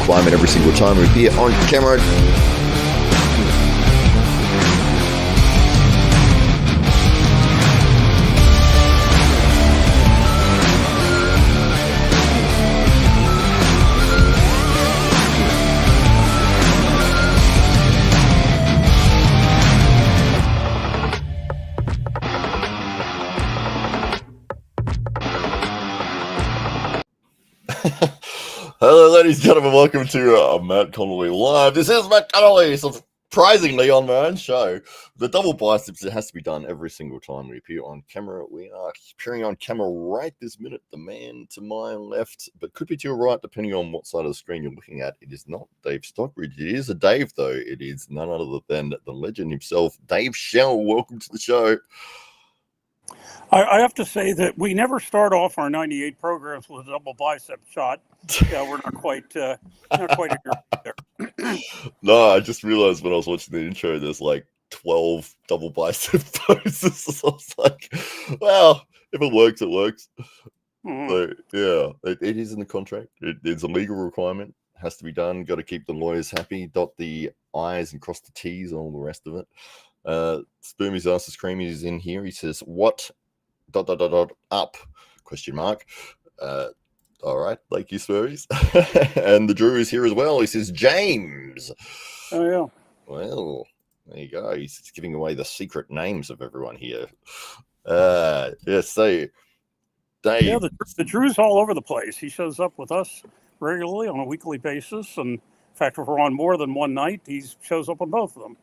requirement every single time we appear on camera. Hello, ladies and gentlemen. Welcome to Matt Connelly Live. This is Matt Connelly, surprisingly on my own show. The double biceps, it has to be done every single time we appear on camera. We are appearing on camera right this minute. The man to my left, but could be to your right, depending on what side of the screen you're looking at. It is not Dave Stockbridge. It is a Dave, though. It is none other than the legend himself, Dave Schell. Welcome to the show. I have to say that we never start off our 98 programs with a double bicep shot. Yeah, we're not quite there. No, I just realized when I was watching the intro, there's like 12 double bicep poses. So I was like, well, if it works, it works. Mm-hmm. So, yeah, it is in the contract. It's a legal requirement. It has to be done. Got to keep the lawyers happy, dot the I's and cross the T's and all the rest of it. Spoomies Asses Creamy is in here. He says, what? ... up? Question mark. All right, thank you, Spurries. And the Drew is here as well. He says, James. Oh, yeah. Well, there you go. He's giving away the secret names of everyone here. Yes, so Dave. Yeah, the Drew's all over the place. He shows up with us regularly on a weekly basis. And in fact, if we're on more than one night, he shows up on both of them.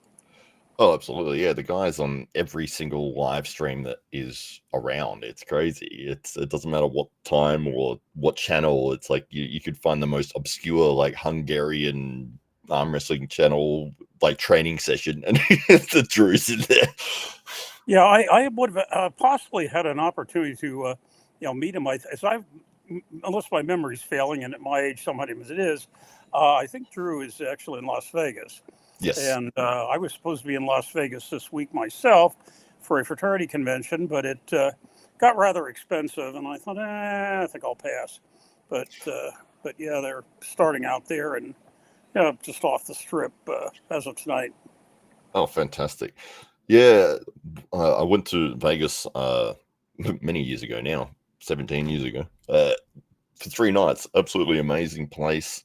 Oh, absolutely. Yeah, the guy's on every single live stream that is around. It's crazy. It doesn't matter what time or what channel. It's like you could find the most obscure, like Hungarian arm wrestling channel, like training session, and the Drew's in there. Yeah, I would have possibly had an opportunity to, meet him. Unless my memory's failing, and at my age, somewhat as it is, I think Drew is actually in Las Vegas. Yes. And I was supposed to be in Las Vegas this week myself for a fraternity convention, but it got rather expensive, and I thought, I think I'll pass. But yeah, they're starting out there and just off the strip as of tonight. Oh, fantastic. Yeah, I went to Vegas many years ago now, 17 years ago, for 3 nights. Absolutely amazing place.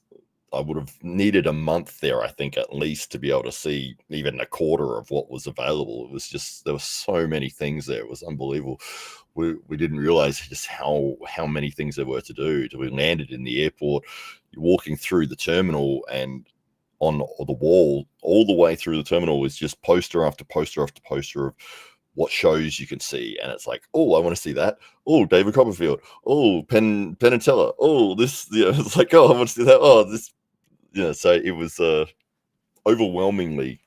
I would have needed a month there, I think, at least, to be able to see even a quarter of what was available. It was just, there were so many things there. It was unbelievable. We didn't realize just how many things there were to do. We landed in the airport, you're walking through the terminal, and on the wall, all the way through the terminal, is just poster after poster after poster of what shows you can see. And it's like, oh, I want to see that. Oh, David Copperfield. Oh, Penn and Teller. Oh, this, it's like, oh, I want to see that. Oh, this. Yeah, so it was overwhelmingly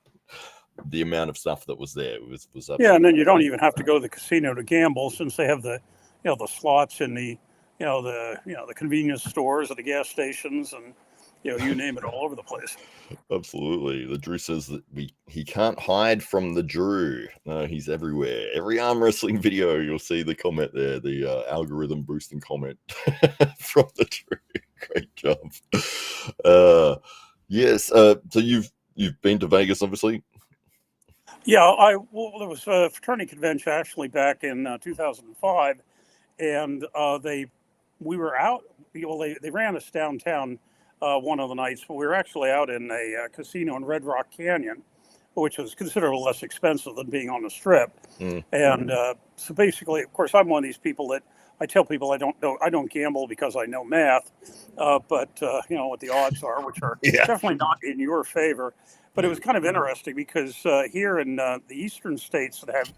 the amount of stuff that was there. It was yeah, and then you don't even have to go to the casino to gamble, since they have the the slots in the the convenience stores or the gas stations, and you name it, all over the place. Absolutely. The Drew says that he can't hide from the Drew. No, he's everywhere. Every arm wrestling video, you'll see the comment there, the algorithm boosting comment from the Drew. Great job. Yes. So you've been to Vegas, obviously. Yeah, there was a fraternity convention actually back in 2005, and we were out. They ran us downtown one of the nights, but we were actually out in a casino in Red Rock Canyon, which was considerably less expensive than being on the Strip. And so basically, of course, I'm one of these people that I tell people I don't gamble because I know math, but what the odds are, which are definitely not in your favor. But it was kind of interesting because here in the eastern states that have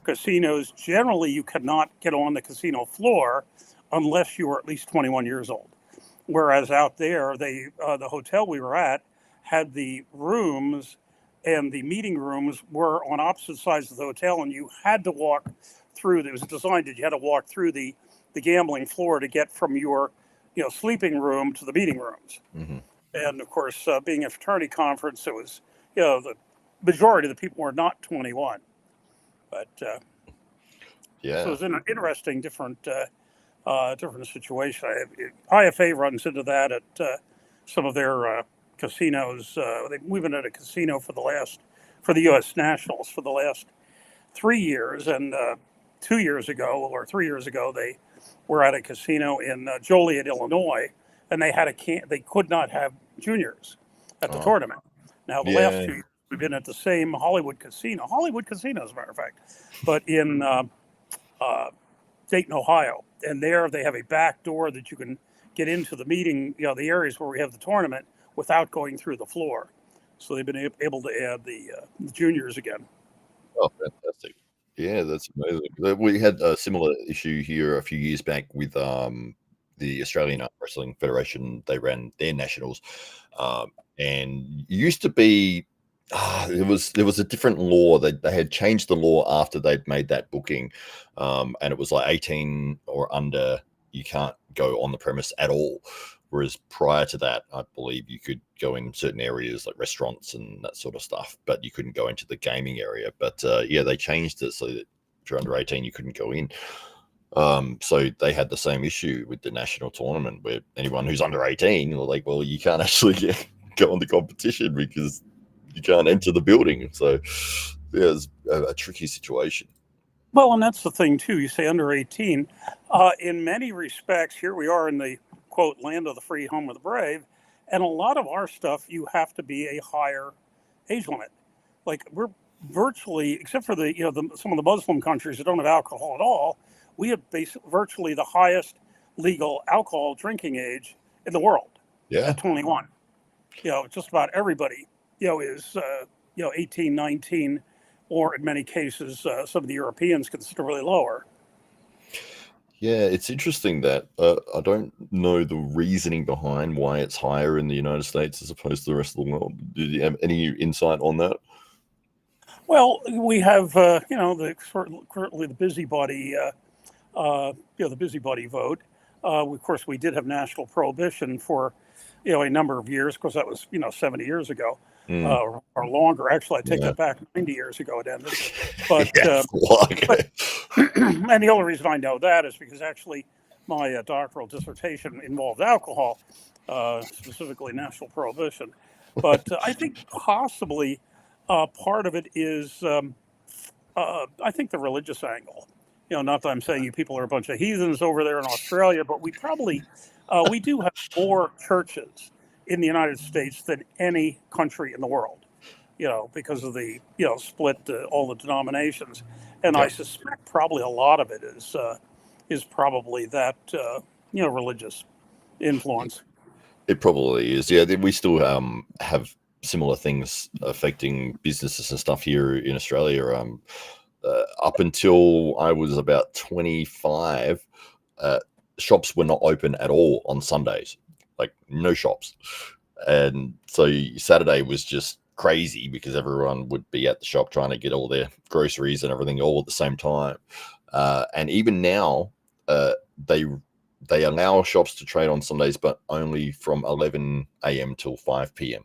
casinos, generally you cannot get on the casino floor unless you are at least 21 years old. Whereas out there, the hotel we were at had the rooms, and the meeting rooms were on opposite sides of the hotel, and you had to walk through. It was designed that you had to walk through the gambling floor to get from your sleeping room to the meeting rooms. Mm-hmm. And of course, being a fraternity conference, it was the majority of the people were not 21. But so it was an interesting, different situation. IFA runs into that at some of their casinos. We've been at a casino for the U.S. Nationals for the last 3 years, and 2 years ago or 3 years ago they were at a casino in Joliet, Illinois, and they could not have juniors at the tournament. Now the last 2 years we've been at the same Hollywood casino, as a matter of fact, but in Dayton, Ohio, and there they have a back door that you can get into the meeting, the areas where we have the tournament without going through the floor. So they've been able to add the juniors again. Oh, fantastic. Yeah, that's amazing. We had a similar issue here a few years back with the Australian Armwrestling Federation. They ran their nationals, and it used to be there was a different law. They had changed the law after they'd made that booking, and it was like 18 or under, you can't go on the premise at all. Whereas prior to that, I believe you could go in certain areas like restaurants and that sort of stuff, but you couldn't go into the gaming area. But yeah, they changed it so that if you're under 18, you couldn't go in. So they had the same issue with the national tournament where anyone who's under 18, were like, well, you can't actually go on the competition because you can't enter the building. So yeah, it's a tricky situation. Well, and that's the thing too. You say under 18. In many respects, here we are in the quote land of the free, home of the brave, and a lot of our stuff you have to be a higher age limit. Like we're virtually, except for some of the Muslim countries that don't have alcohol at all, we have virtually the highest legal alcohol drinking age in the world. Yeah, at 21. Just about everybody is 18, 19, or in many cases some of the Europeans considerably lower. Yeah, it's interesting that I don't know the reasoning behind why it's higher in the United States as opposed to the rest of the world. Did you have any insight on that? Well, we have currently the busybody, the busybody vote. Of course, we did have national prohibition for a number of years. Of course, that was 70 years ago. Or longer. Actually, I take that back. 90 years ago it ended. But, and the only reason I know that is because actually my doctoral dissertation involved alcohol, specifically national prohibition. But I think possibly part of it is, I think, the religious angle. Not that I'm saying you people are a bunch of heathens over there in Australia, but we probably, we do have more churches in the United States than any country in the world, because of the, split, all the denominations. And I suspect probably a lot of it is probably that, religious influence. It probably is. Yeah, we still have similar things affecting businesses and stuff here in Australia. Up until I was about 25, shops were not open at all on Sundays. Like no shops. And so Saturday was just crazy because everyone would be at the shop trying to get all their groceries and everything all at the same time. And even now, they allow shops to trade on Sundays, but only from 11 a.m. till 5 p.m.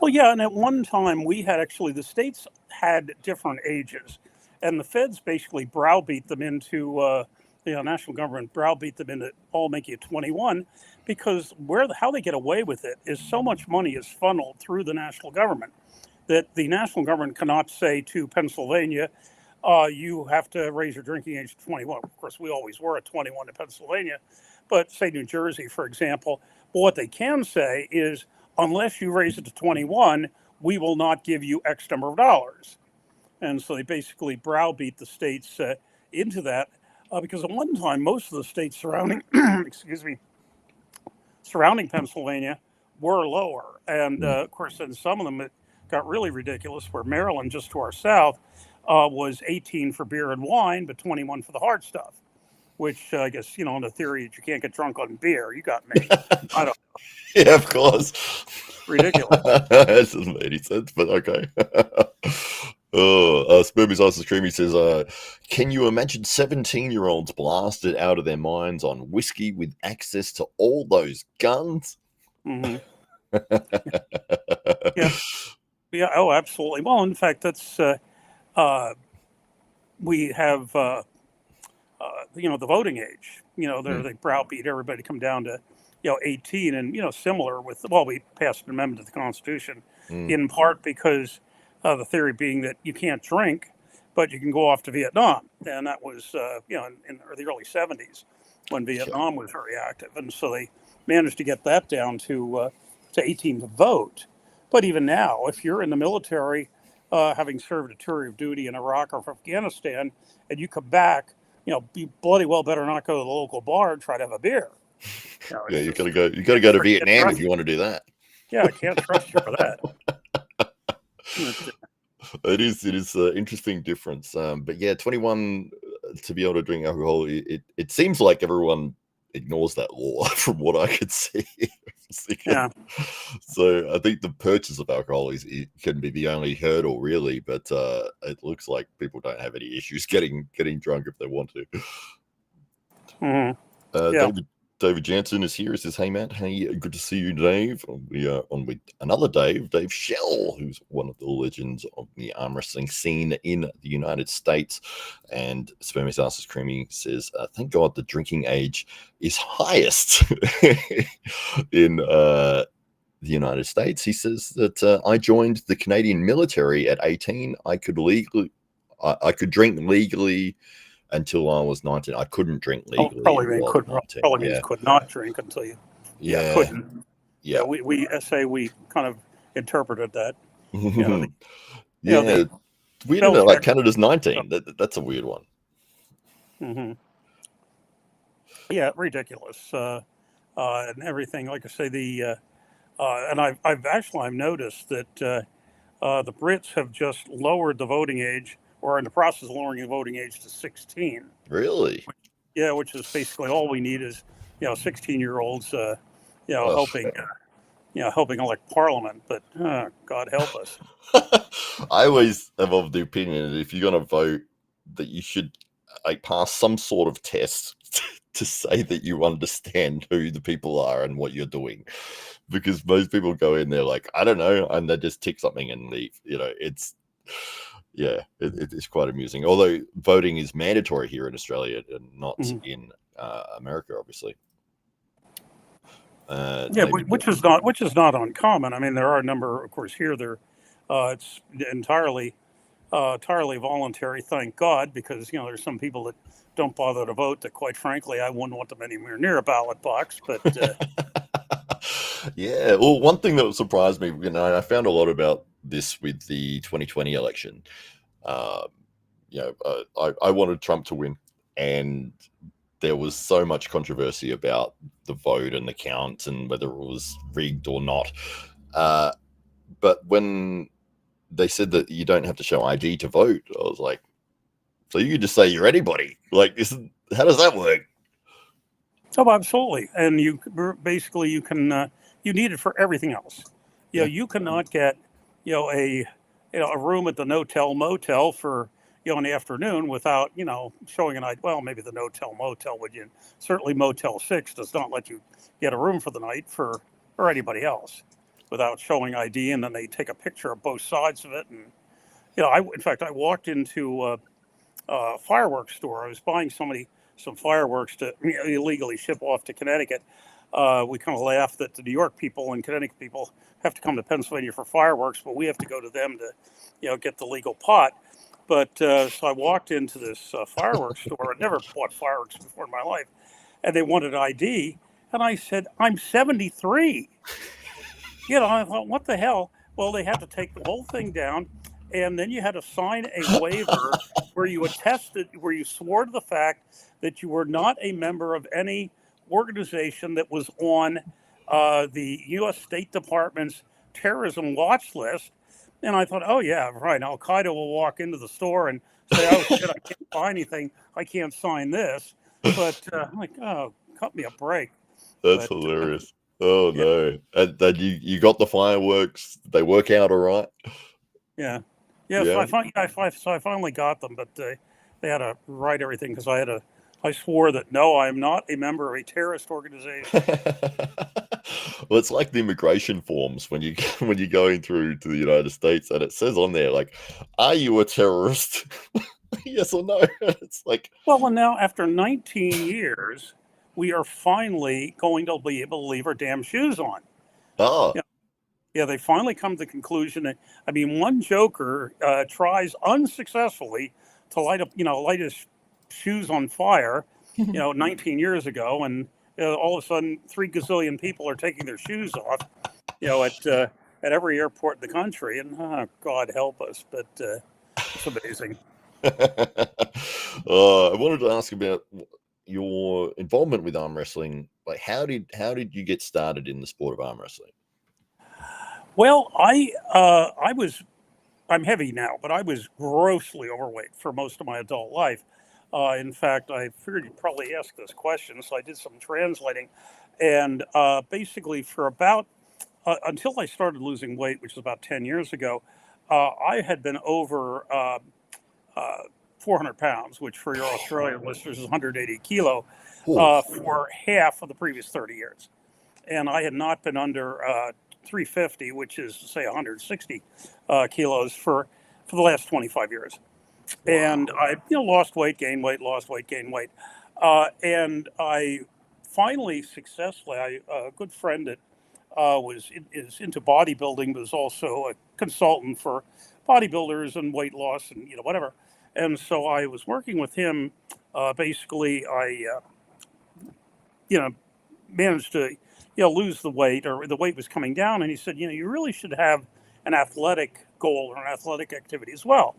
Well, yeah. And at one time we had the states had different ages, and the feds basically browbeat them into, national government browbeat them into all making it 21, because how they get away with it is so much money is funneled through the national government that the national government cannot say to Pennsylvania, you have to raise your drinking age to 21. Of course, we always were at 21 in Pennsylvania, but say New Jersey, for example. But what they can say is, unless you raise it to 21, we will not give you X number of dollars. And so they basically browbeat the states into that. Because at one time, most of the states surrounding, surrounding Pennsylvania were lower. And of course, in some of them, it got really ridiculous, where Maryland, just to our south, was 18 for beer and wine, but 21 for the hard stuff, which I guess, on the theory that you can't get drunk on beer, you got me. I don't know. Yeah, of course. Ridiculous. That doesn't make any sense, but okay. Spermy's Ice Cream, he says, can you imagine 17-year-olds blasted out of their minds on whiskey with access to all those guns? Mm-hmm. Yeah. Oh, absolutely. Well, in fact, that's we have the voting age. They browbeat everybody to come down to 18, and similar with, well, we passed an amendment to the Constitution Mm. in part because the theory being that you can't drink, but you can go off to Vietnam, and that was in the early 70s when Vietnam was very active, and so they managed to get that down to 18 to vote. But even now, if you're in the military, having served a tour of duty in Iraq or Afghanistan, and you come back, you bloody well better not go to the local bar and try to have a beer. Yeah, you gotta go. You gotta go to Vietnam if you want to do that. Yeah, I can't trust you for that. It is an interesting difference. But yeah, 21 to be able to drink alcohol, it seems like everyone ignores that law from what I could see. Yeah. So I think the purchase of alcohol it can be the only hurdle, really. But it looks like people don't have any issues getting drunk if they want to. Mm-hmm. Yeah. David Jansen is here. He says, "Hey Matt, hey, good to see you, Dave." We are on with another Dave Schell, who's one of the legends of the arm wrestling scene in the United States. And Spermy's Ass is Creamy says, "Thank God the drinking age is highest in the United States." He says that I joined the Canadian military at 18. I could drink legally until I was 19. I couldn't drink legally. Probably means could not drink until you couldn't. Yeah. We say we kind of interpreted that. We don't know, like Canada's 19. That's a weird one. Mm-hmm. Yeah, ridiculous. And everything. Like I say, and I've noticed that the Brits have just lowered the voting age, or in the process of lowering the voting age to 16. Really? Yeah, which is basically all we need is 16-year-olds helping elect parliament. But God help us. I always am of the opinion that if you're going to vote, that you should pass some sort of test to say that you understand who the people are and what you're doing, because most people go in there like, I don't know, and they just tick something and leave. It's quite amusing. Although voting is mandatory here in Australia and not in America, obviously. Which is not uncommon. I mean, there are a number, of course, here. It's entirely voluntary. Thank God, because there's some people that don't bother to vote. That, quite frankly, I wouldn't want them anywhere near a ballot box. But yeah. Well, one thing that surprised me, I found a lot about this with the 2020 election. I wanted Trump to win, and there was so much controversy about the vote and the count and whether it was rigged or not. But when they said that you don't have to show ID to vote, I was like, so you could just say you're anybody? Like, how does that work? Oh, absolutely. And you can you need it for everything else. You cannot get a room at the No-Tell Motel for in the afternoon without showing an ID. Well, maybe the No-Tell Motel would. Certainly Motel 6 does not let you get a room for the night or anybody else without showing ID, and then they take a picture of both sides of it. And in fact I walked into a fireworks store. I was buying somebody some fireworks to illegally ship off to Connecticut. We kind of laugh that the New York people and Connecticut people have to come to Pennsylvania for fireworks, but we have to go to them to get the legal pot. But so I walked into this fireworks store. I'd never bought fireworks before in my life, and they wanted ID, and I said, "I'm 73." I thought, what the hell? Well, they had to take the whole thing down, and then you had to sign a waiver where you attested, where you swore to the fact that you were not a member of any organization that was on the U.S. State Department's terrorism watch list. And I thought, oh, yeah, right. Al Qaeda will walk into the store and say, oh, shit, I can't buy anything. I can't sign this. But I'm like, oh, cut me a break. That's hilarious. Oh, yeah. No. And then you got the fireworks. They work out all right? Yeah. Yeah, yeah. So I finally got them, but they had to write everything because I swore that, no, I'm not a member of a terrorist organization. Well, it's like the immigration forms when you're going through to the United States, and it says on there, like, are you a terrorist? Yes or no? It's like, well, now after 19 years, we are finally going to be able to leave our damn shoes on. Oh, Yeah, they finally come to the conclusion that, I mean, one joker tries unsuccessfully to light his shoes on fire, 19 years ago, and all of a sudden, 3 gazillion people are taking their shoes off, at every airport in the country, and God help us, but it's amazing. I wanted to ask about your involvement with arm wrestling. Like, how did you get started in the sport of arm wrestling? Well, I'm heavy now, but I was grossly overweight for most of my adult life. In fact, I figured you'd probably ask this question, so I did some translating. And basically, for about until I started losing weight, which was about 10 years ago, I had been over uh, 400 pounds, which for your Australian listeners is 180 kilo, for half of the previous 30 years. And I had not been under 350, which is to say 160 kilos for the last 25 years. Wow. And I lost weight, gained weight, lost weight, gained weight. And I finally successfully, a good friend that is into bodybuilding, but is also a consultant for bodybuilders and weight loss and whatever. And so I was working with him. Basically, I managed to lose the weight, or the weight was coming down, and he said, you really should have an athletic goal or an athletic activity as well.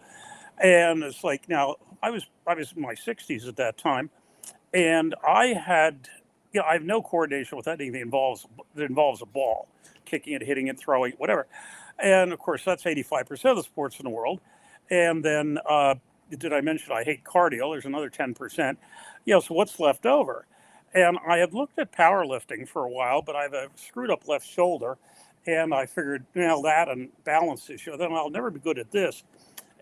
And it's like, now I was in my 60s at that time, and I had I have no coordination with anything that involves a ball, kicking it, hitting it, throwing it, whatever. And of course, that's 85% of the sports in the world. And then did I mention I hate cardio? There's another 10%. So what's left over? And I had looked at powerlifting for a while, but I have a screwed up left shoulder, and I figured, that and balance issue, then I'll never be good at this.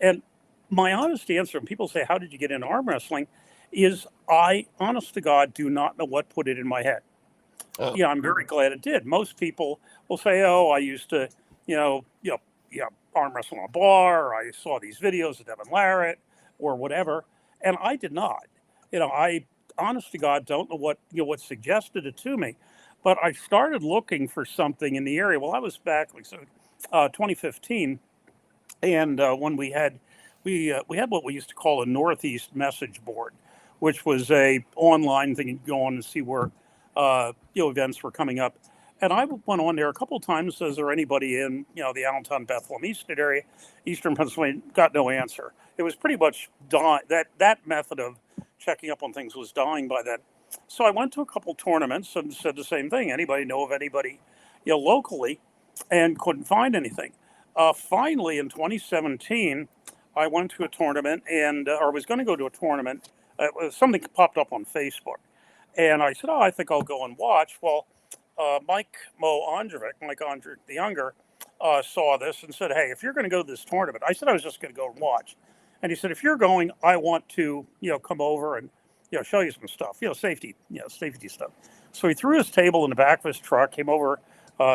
And my honest answer, when people say, how did you get into arm wrestling, is I, honest to God, do not know what put it in my head. Oh. I'm very glad it did. Most people will say, oh, I used to, arm wrestle on a bar, or I saw these videos of Devin Larratt or whatever. And I did not. I, honest to God, don't know what suggested it to me. But I started looking for something in the area. Well, I was back, 2015. And when we had what we used to call a Northeast message board, which was a online thing. You'd go on and see where events were coming up. And I went on there a couple of times. Is there anybody in the Allentown, Bethlehem, Eastern area, Eastern Pennsylvania? Got no answer. It was pretty much that method of checking up on things was dying by then. So I went to a couple tournaments and said the same thing. Anybody know of anybody locally? And couldn't find anything. Finally, in 2017, I went to a tournament, or was going to go to a tournament. Something popped up on Facebook, and I said, I think I'll go and watch. Well, Mike Ondrovic the Younger, saw this and said, hey, if you're going to go to this tournament, I said I was just going to go and watch. And he said, if you're going, I want to, come over and, show you some stuff, safety stuff. So he threw his table in the back of his truck, came over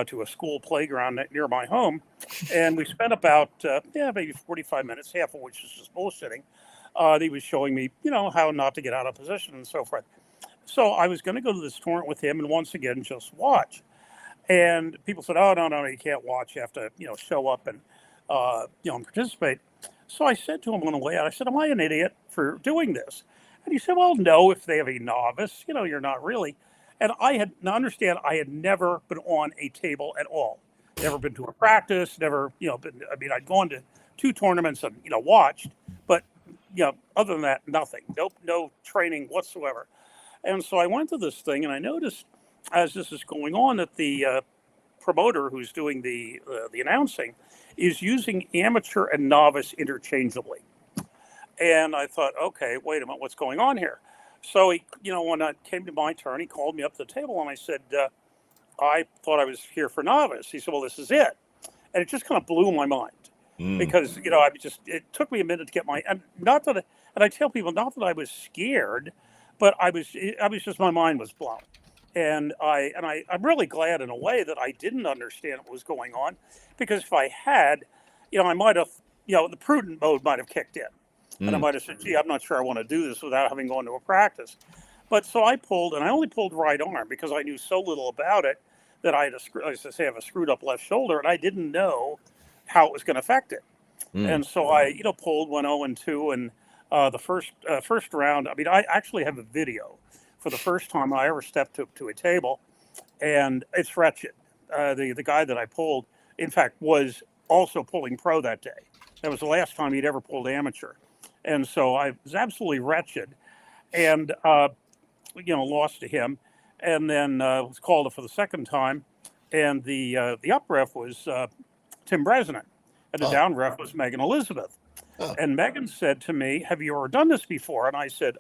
to a school playground near my home, and we spent about maybe 45 minutes, half of which was just bullshitting. He was showing me how not to get out of position and so forth. So I was going to go to this tournament with him and once again just watch. And people said, oh, no, you can't watch, you have to show up and and participate. So I said to him on the way out, I said, am I an idiot for doing this? And he said, well, no, if they have a novice, you're not really. And I had never been on a table at all. Never been to a practice, never, been, I'd gone to 2 tournaments and, watched, but, other than that, nothing. Nope, no training whatsoever. And so I went to this thing and I noticed as this is going on that the promoter who's doing the announcing is using amateur and novice interchangeably. And I thought, okay, wait a minute, what's going on here? So he, when it came to my turn, he called me up to the table and I said, I thought I was here for novice. He said, well, this is it. And it just kind of blew my mind because, it took me a minute to get and I tell people, not that I was scared, but I was just, my mind was blown. And I'm really glad in a way that I didn't understand what was going on, because if I had, I might have, the prudent mode might have kicked in. And I might have said, gee, I'm not sure I want to do this without having gone to a practice. But so I pulled, and I only pulled right arm because I knew so little about it that I had I have a screwed up left shoulder, and I didn't know how it was going to affect it. Mm. And so I, pulled 1-0-2, and the first round. I mean, I actually have a video for the first time I ever stepped to a table, and it's wretched. The guy that I pulled, in fact, was also pulling pro that day. That was the last time he'd ever pulled amateur, and so I was absolutely wretched, and lost to him, and then was called up for the second time, and the up ref was Tim Bresnan, and the Oh, down ref was Megan Elizabeth. oh. And Megan said to me, "Have you ever done this before?" And I said,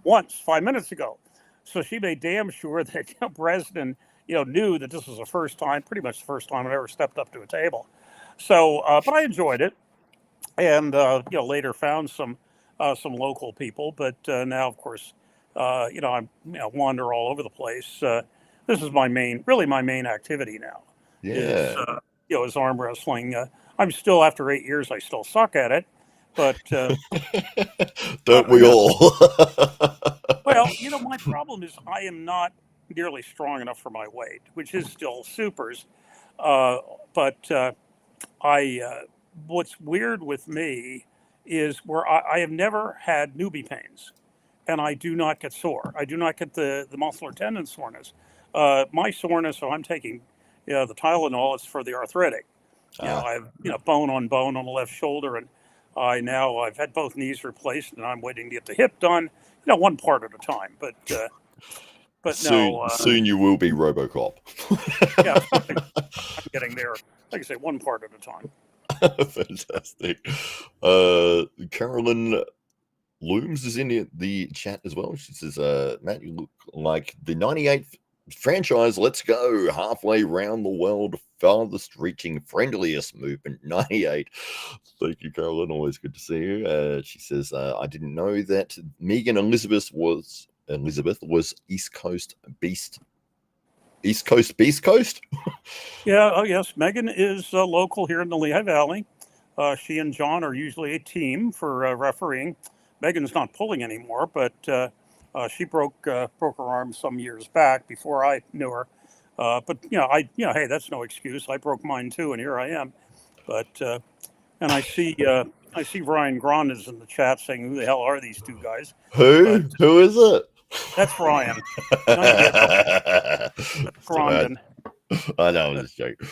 "Once, 5 minutes ago." So she made damn sure that Bresnan, knew that this was the first time, pretty much the first time I ever stepped up to a table. So, but I enjoyed it, and later found some local people. But now, of course, I'm wander all over the place. This is my main activity now. Is Yeah. is arm wrestling. I'm still, after 8 years, I still suck at it, but Don't we all? well, my problem is I am not nearly strong enough for my weight, which is still supers. But I what's weird with me is where I have never had newbie pains, and I do not get sore. I do not get the muscle or tendon soreness. My soreness, so I'm taking the Tylenol, it's for the arthritic. I have bone on the left shoulder, and I've had both knees replaced, and I'm waiting to get the hip done. One part at a time. But no. Soon you will be RoboCop. Yeah, I'm getting there. Like I say, one part at a time. Fantastic. Carolyn Looms is in the chat as well. She says, Matt, you look like the 98th franchise. Let's go halfway around the world, farthest reaching, friendliest movement, 98. Thank you, Carolyn. Always good to see you. She says, I didn't know that Megan Elizabeth was East Coast Beast. East Coast Beast Coast? Yeah, oh yes. Megan is local here in the Lehigh Valley. She and John are usually a team for refereeing. Megan's not pulling anymore, but she broke her arm some years back before I knew her. But hey, that's no excuse. I broke mine too, and here I am. But and I see Ryan Grondin's in the chat saying, "Who the hell are these two guys?" Who? But, Who is it? That's Ryan. Grondin. I know, I was just joking.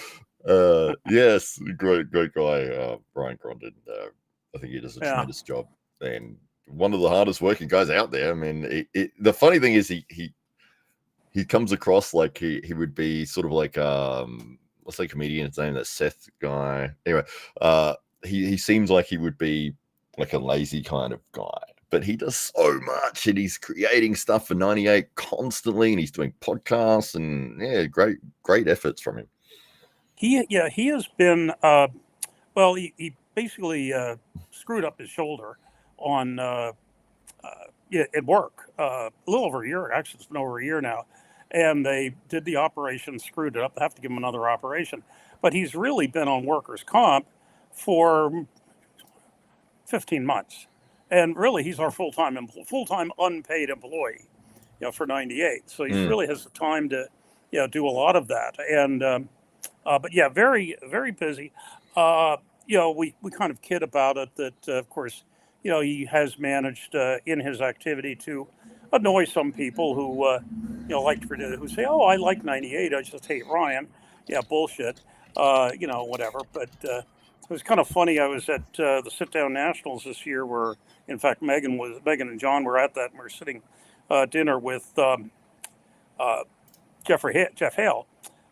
Yes, great guy, Brian Grondin. I think he does a tremendous job, and one of the hardest working guys out there. I mean, the funny thing is he comes across like he would be sort of like what's that comedian's name? That Seth guy. Anyway, he seems like he would be like a lazy kind of guy. But he does so much, and he's creating stuff for 98 constantly, and he's doing podcasts, and great efforts from him. He has been he basically screwed up his shoulder on at work a little over a year. Actually, it's been over a year now, and they did the operation, screwed it up. They have to give him another operation, but he's really been on workers' comp for 15 months. And really, he's our full-time unpaid employee, for 98. So he really has the time to, do a lot of that. And but yeah, very, very busy. We kind of kid about it that, of course, he has managed in his activity to annoy some people who, who say, "Oh, I like 98. I just hate Ryan." Yeah, bullshit. Whatever. But it was kind of funny. I was at the Sit Down Nationals this year, where, in fact, Megan and John were at that, and we were sitting dinner with Jeff Hale,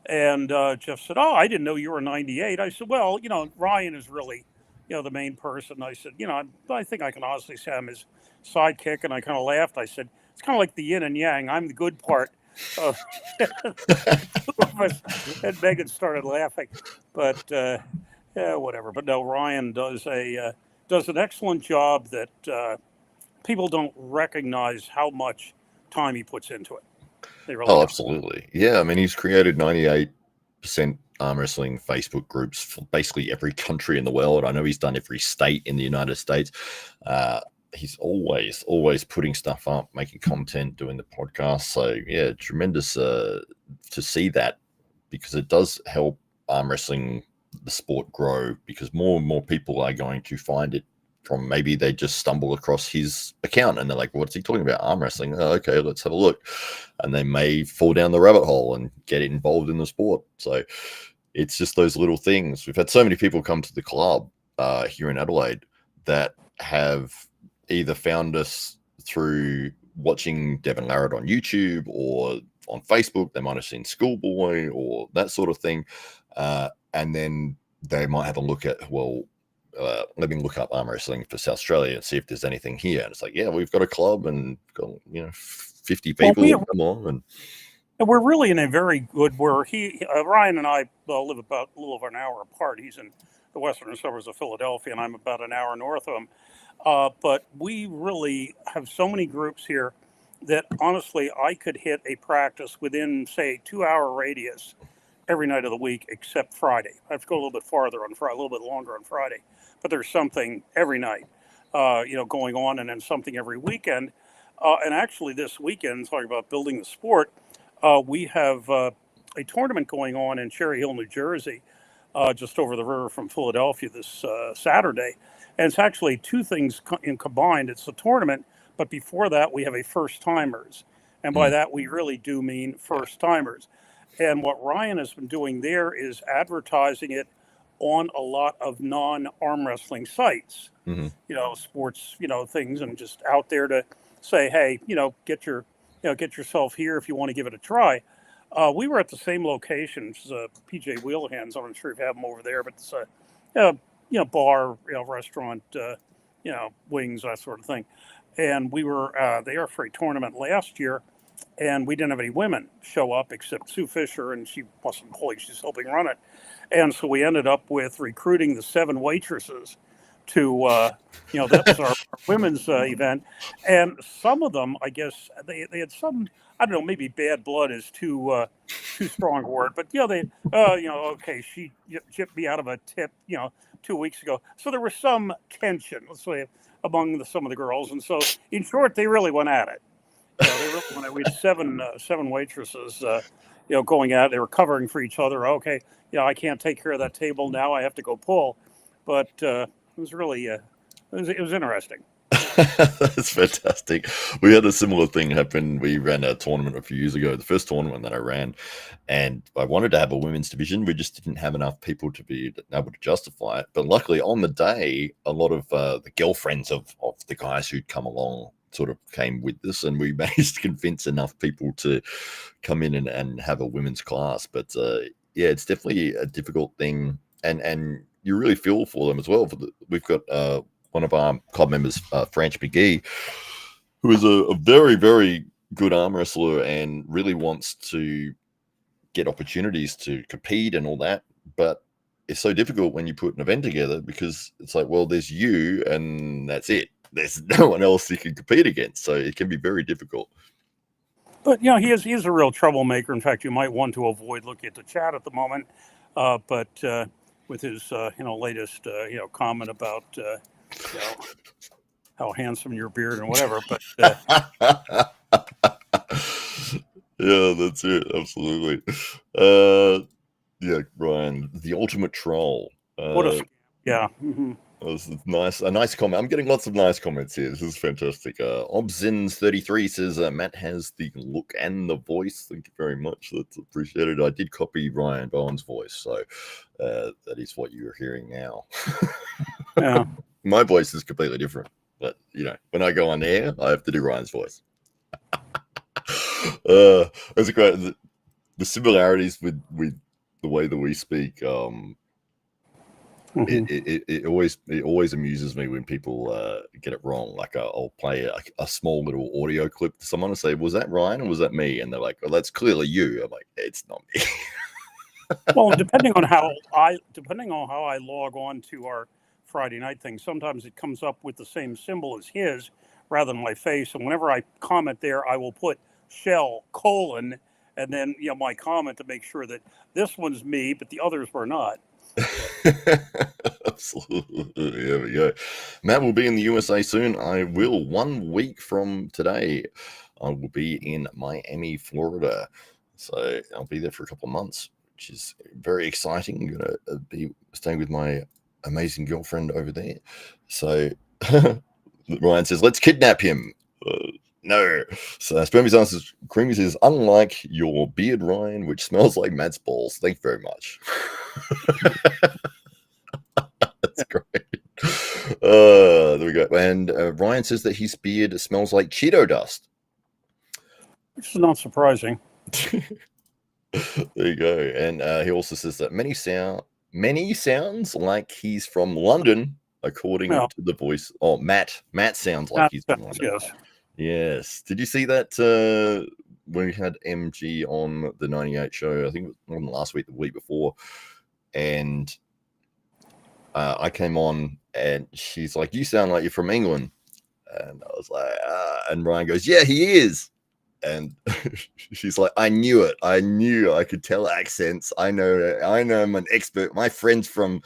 and Jeff said, "Oh, I didn't know you were 98." I said, "Well, Ryan is really, the main person." I said, I think I can honestly say I'm his sidekick," and I kind of laughed. I said, "It's kind of like the yin and yang. I'm the good part." And Megan started laughing, but whatever. But no, Ryan does an excellent job that people don't recognize how much time he puts into it. They really don't. Absolutely. Yeah, I mean, he's created 98% arm wrestling Facebook groups for basically every country in the world. I know he's done every state in the United States. he's always putting stuff up, making content, doing the podcast. So yeah, tremendous to see that, because it does help arm wrestling, the sport, grow, because more and more people are going to find it from, maybe they just stumble across his account and they're like, what's he talking about? Arm wrestling. Oh, okay, let's have a look. And they may fall down the rabbit hole and get involved in the sport. So it's just those little things. We've had so many people come to the club here in Adelaide that have either found us through watching Devin Larratt on YouTube or on Facebook. They might have seen Schoolboy or that sort of thing. And then they might have a look at, well, let me look up arm wrestling for South Australia and see if there's anything here. And it's like, yeah, we've got a club and got, 50 people. Come on. And we're really in a very good, where Ryan and I live about a little over an hour apart. He's in the western suburbs of Philadelphia, and I'm about an hour north of him. But we really have so many groups here that honestly, I could hit a practice within, say, 2-hour radius every night of the week, except Friday. I have to go a little bit farther on Friday, a little bit longer on Friday. But there's something every night, going on, and then something every weekend. And actually, this weekend, talking about building the sport, we have a tournament going on in Cherry Hill, New Jersey, just over the river from Philadelphia this Saturday. And it's actually two things combined. It's a tournament, but before that, we have a first-timers. And by that, we really do mean first-timers. And what Ryan has been doing there is advertising it on a lot of non-arm wrestling sites, sports, things, and just out there to say, hey, get yourself here if you want to give it a try. We were at the same location, which is a PJ Wheelhands. I'm not sure if you have them over there, but it's a bar, restaurant, wings, that sort of thing. And we were there for a tournament last year, and we didn't have any women show up except Sue Fisher, and she wasn't employed. She's helping run it. And so we ended up with recruiting the 7 waitresses to, that was our women's event. And some of them, I guess, they had some, I don't know, maybe bad blood is too strong a word, but, okay, she chipped me out of a tip, 2 weeks ago. So there was some tension, let's say, among some of the girls. And so, in short, they really went at it. We had seven waitresses, going at it. They were covering for each other. Okay, I can't take care of that table now. I have to go pull. But it was really, it was interesting. That's fantastic. We had a similar thing happen. We ran a tournament a few years ago, the first tournament that I ran, and I wanted to have a women's division. We just didn't have enough people to be able to justify it. But luckily, on the day, a lot of the girlfriends of the guys who'd come along sort of came with us, and we managed to convince enough people to come in and have a women's class. But yeah, it's definitely a difficult thing, and you really feel for them as well. We've got one of our club members, Franch McGee, who is a very, very good arm wrestler and really wants to get opportunities to compete and all that. But it's so difficult when you put an event together, because it's like, well, there's you and that's it. There's no one else you can compete against. So it can be very difficult. But, he is a real troublemaker. In fact, you might want to avoid looking at the chat at the moment. But with his, latest, comment about, how handsome your beard and whatever. But yeah, that's it. Absolutely. Yeah, Brian, the ultimate troll. Yeah. Mm-hmm. This is nice. A nice comment. I'm getting lots of nice comments here. This is fantastic. Obzins33 says Matt has the look and the voice. Thank you very much. That's appreciated. I did copy Ryan Bowen's voice, so that is what you're hearing now. Yeah. My voice is completely different, but when I go on air, I have to do Ryan's voice. That's a great. The similarities with the way that we speak. It always amuses me when people get it wrong. Like I'll play a small little audio clip to someone and say, "Was that Ryan or was that me?" And they're like, "Well, that's clearly you." I'm like, "It's not me." Well, depending on how I log on to our Friday night thing, sometimes it comes up with the same symbol as his rather than my face. And whenever I comment there, I will put Schell : and then my comment to make sure that this one's me, but the others were not. Absolutely. There we go. Matt will be in the USA soon. I will. 1 week from today, I will be in Miami, Florida. So I'll be there for a couple of months, which is very exciting. I'm going to be staying with my amazing girlfriend over there. So Ryan says, let's kidnap him. No. So Spermy's answers, Creamy says, unlike your beard, Ryan, which smells like Matt's balls. Thank you very much. That's great. There we go. And Ryan says that his beard smells like Cheeto dust. Which is not surprising. There you go. And he also says that many sounds like he's from London, according to the voice. Oh, Matt sounds like he's from London. Yes. Yes. Did you see that when we had MG on the 98 show? I think it was last week, the week before. And I came on and she's like, you sound like you're from England. And I was like, and Ryan goes, yeah, he is. And she's like, I knew it. I knew I could tell accents. I know I'm an expert. My friend's from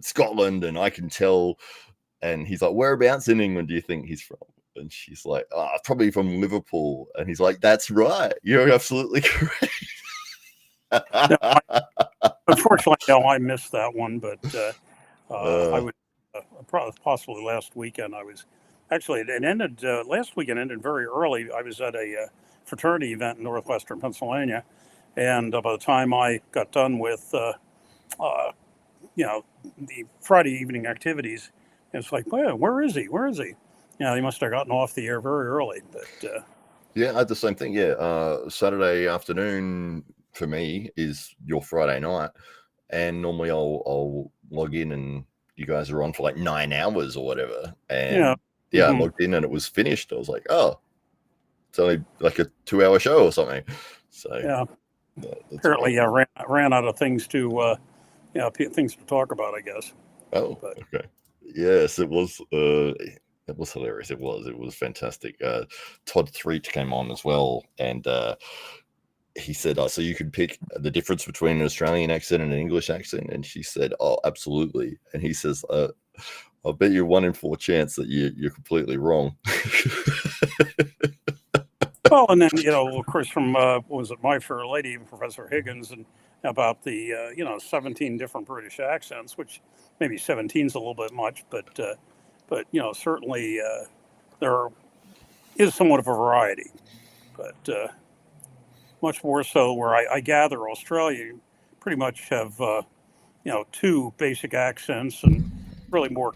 Scotland and I can tell. And he's like, whereabouts in England do you think he's from? And she's like, probably from Liverpool. And he's like, that's right. You're absolutely correct. Unfortunately, no, I missed that one, but I would possibly last weekend. I was actually, it ended last weekend, ended very early. I was at a fraternity event in northwestern Pennsylvania, and by the time I got done with the Friday evening activities, it's like, well, where is he? They must have gotten off the air very early. But yeah, I had the same thing. Yeah, Saturday afternoon for me is your Friday night, and normally I'll log in and you guys are on for like 9 hours or whatever. And I logged in and it was finished. I was like, oh, it's only like a 2-hour show or something. So apparently, ran out of things to things to talk about, I guess. Oh, okay. Yes, it was. It was hilarious. It was fantastic. Todd Threet came on as well, and he said, so you could pick the difference between an Australian accent and an English accent? And she said, oh, absolutely. And he says, I'll bet you 1 in 4 chance that you're completely wrong. Well, and then, of course, from, what was it, My Fair Lady, Professor Higgins, and about the, 17 different British accents, which maybe 17 is a little bit much, but certainly there is somewhat of a variety. But much more so where I gather Australia pretty much have, 2 basic accents and really more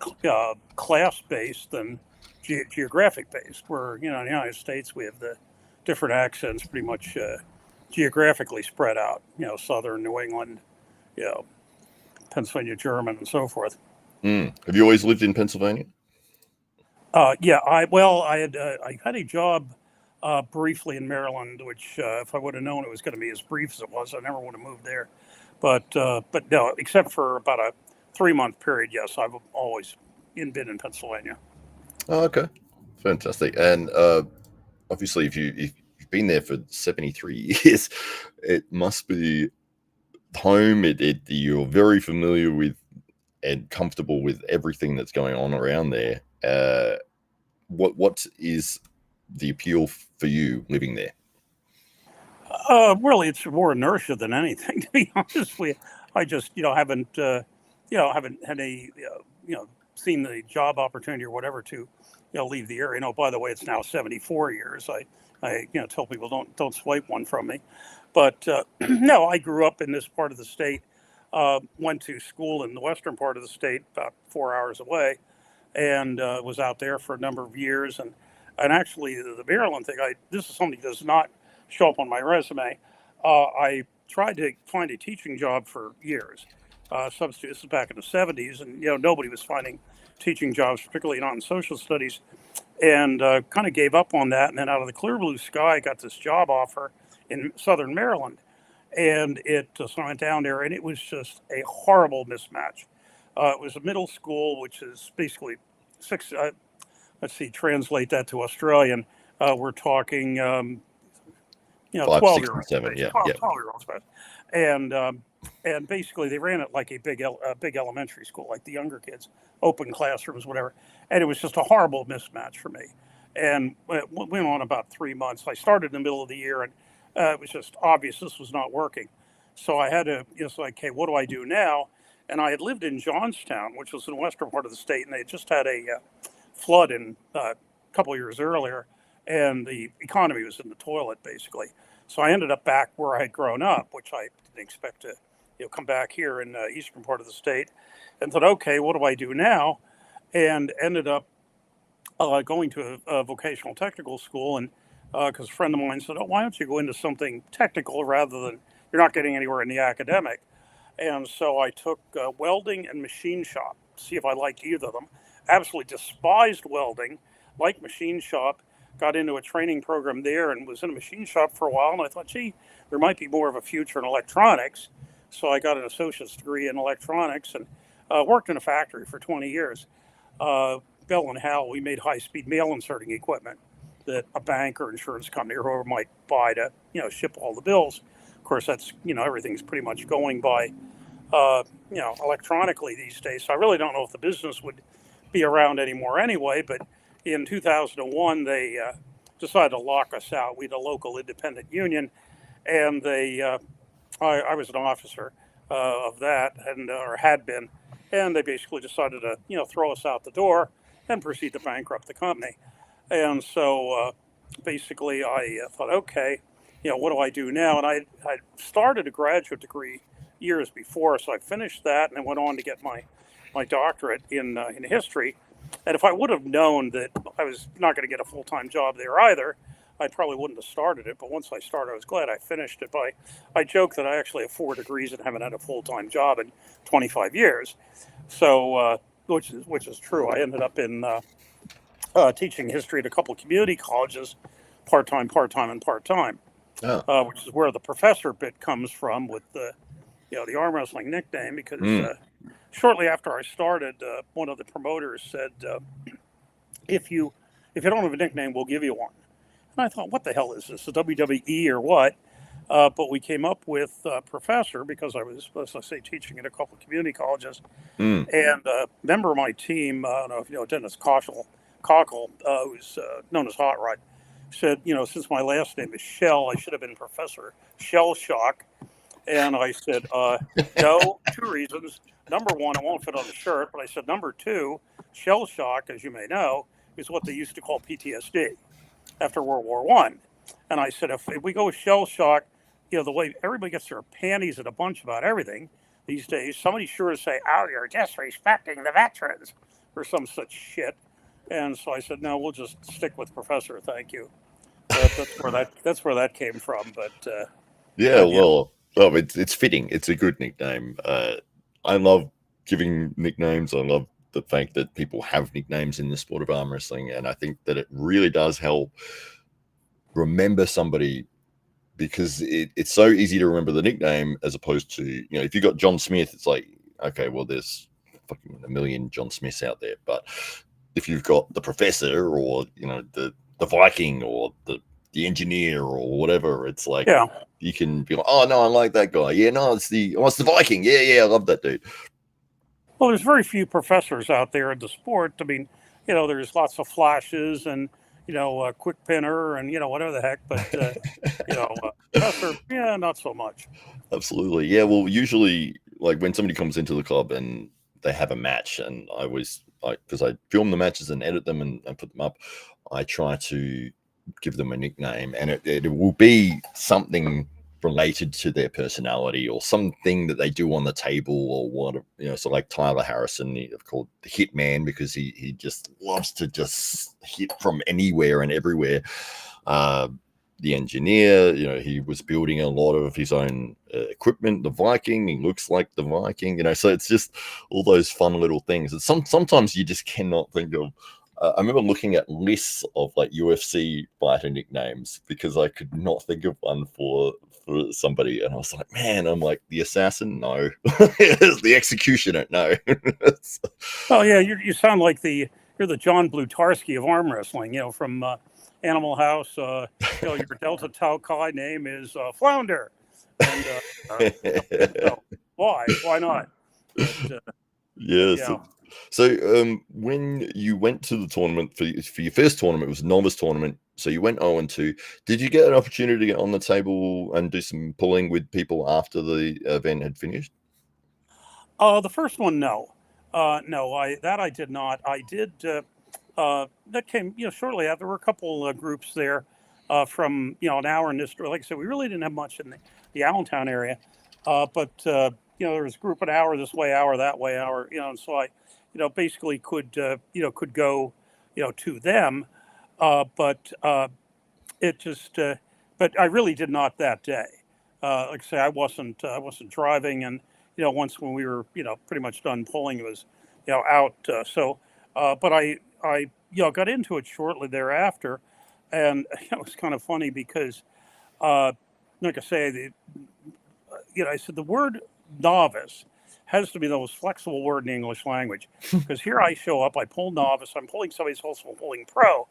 class-based than geographic-based, where, in the United States we have the different accents pretty much geographically spread out, Southern New England, Pennsylvania German, and so forth. Have you always lived in Pennsylvania? Yeah, I had a job briefly in Maryland, which if I would have known it was going to be as brief as it was, I never would have moved there. But no, except for about a 3-month period, yes, I've always been in Pennsylvania. Oh, okay, fantastic. And obviously, if you've been there for 73 years, it must be home. You're very familiar with and comfortable with everything that's going on around there. What is the appeal for you living there? Really, it's more inertia than anything, to be honest with you. I just, haven't had a, seen the job opportunity or whatever to, leave the area. By the way, it's now 74 years. I tell people don't swipe one from me. But no, I grew up in this part of the state. Went to school in the western part of the state, about 4 hours away, and was out there for a number of years. And actually, the Maryland thing, this is something that does not show up on my resume. I tried to find a teaching job for years. Substitute. This is back in the 70s, and nobody was finding teaching jobs, particularly not in social studies, and kind of gave up on that. And then out of the clear blue sky, I got this job offer in southern Maryland, and so I went down there, and it was just a horrible mismatch. It was a middle school, which is basically 6. Let's see, translate that to Australian. We're talking, 5, 6, 7, 12-year-olds, And basically they ran it like a big elementary school, like the younger kids, open classrooms, whatever. And it was just a horrible mismatch for me. And it went on about 3 months. I started in the middle of the year, and it was just obvious this was not working. So I had to, like, okay, what do I do now? And I had lived in Johnstown, which was in the western part of the state, and they had just had a flood in a couple of years earlier, and the economy was in the toilet basically. So I ended up back where I had grown up, which I didn't expect to, come back here in the eastern part of the state, and thought, okay, what do I do now? And ended up going to a vocational technical school, and because a friend of mine said, oh, why don't you go into something technical rather than you're not getting anywhere in the academic? And so I took welding and machine shop, see if I liked either of them. Absolutely despised welding, liked machine shop, got into a training program there and was in a machine shop for a while. And I thought, gee, there might be more of a future in electronics. So I got an associate's degree in electronics and worked in a factory for 20 years. Bell and Howell, we made high-speed mail inserting equipment that a bank or insurance company or whoever might buy to, ship all the bills. Of course, that's, everything's pretty much going by, electronically these days. So I really don't know if the business would be around anymore anyway. But in 2001, they decided to lock us out. We had a local independent union, and I was an officer of that, and or had been, and they basically decided to, throw us out the door and proceed to bankrupt the company. And so basically, I thought, okay, what do I do now? And I started a graduate degree years before, so I finished that and I went on to get my doctorate in history. And if I would have known that I was not going to get a full-time job there either, I probably wouldn't have started it. But once I started, I was glad I finished it. But I joke that I actually have 4 degrees and haven't had a full-time job in 25 years. So, which is true. I ended up in teaching history at a couple of community colleges, part-time, and part-time, which is where the professor bit comes from with the arm wrestling nickname, because shortly after I started, one of the promoters said, if you don't have a nickname, we'll give you one. And I thought, what the hell is this, the WWE or what? But we came up with Professor because I was, as I say, teaching at a couple of community colleges. And a member of my team, I don't know if you know Dennis Cockle, who's known as Hot Rod, said, since my last name is Schell, I should have been Professor Shell Shock. And I said, no, 2 reasons. Number one, it won't fit on the shirt. But I said, number 2, shell shock, as you may know, is what they used to call PTSD after World War I. And I said, if we go with shell shock, the way everybody gets their panties in a bunch about everything these days, somebody's sure to say, oh, you're disrespecting the veterans or some such shit. And so I said, no, we'll just stick with Professor. Thank you. That's where that came from. But well, it's fitting. It's a good nickname. I love giving nicknames. I love the fact that people have nicknames in the sport of arm wrestling, and I think that it really does help remember somebody, because it's so easy to remember the nickname as opposed to, if you got John Smith, it's like, okay, well, there's fucking a million John Smiths out there. But if you've got the Professor or the Viking or the engineer or whatever, it's like, you can be like, oh no, I like that guy. Yeah, no, it's the Viking. Yeah, I love that dude. Well, there's very few professors out there in the sport. I mean, there's lots of flashes and quick pinner and whatever the heck, but professor, not so much. Absolutely, yeah. Well, usually, like when somebody comes into the club and they have a match, and I always, because I film the matches and edit them and put them up, I try to give them a nickname, and it will be something related to their personality or something that they do on the table or what, so like Tyler Harrison, I've called the Hitman because he just loves to just hit from anywhere and everywhere. The engineer, he was building a lot of his own equipment. The Viking, he looks like the Viking, so it's just all those fun little things. And sometimes you just cannot think of. I remember looking at lists of like UFC fighter nicknames because I could not think of one for somebody, and I was like, man, I'm like, the assassin, no. The executioner, no. Oh yeah, you sound like you're the John Blutarski of arm wrestling, from Animal House. Your Delta Tau Chi name is Flounder, And so why not? But, Yes. yeah. So, when you went to the tournament for your first tournament, it was a novice tournament. So you went 0-2. Did you get an opportunity to get on the table and do some pulling with people after the event had finished? The first one, no. No, I did not. I did. That came, shortly after. There were a couple groups there from, an hour in this. Like I said, we really didn't have much in the Allentown area, but there was a group an hour this way, hour that way, hour. And so I, basically could go, to them, but it just. But I really did not that day. Like I say, I wasn't driving, and once when we were pretty much done pulling, it was out. But I got into it shortly thereafter, and it was kind of funny because, like I say, I said the word novice has to be the most flexible word in the English language, because here I show up, I pull novice, I'm pulling somebody's also pulling pro.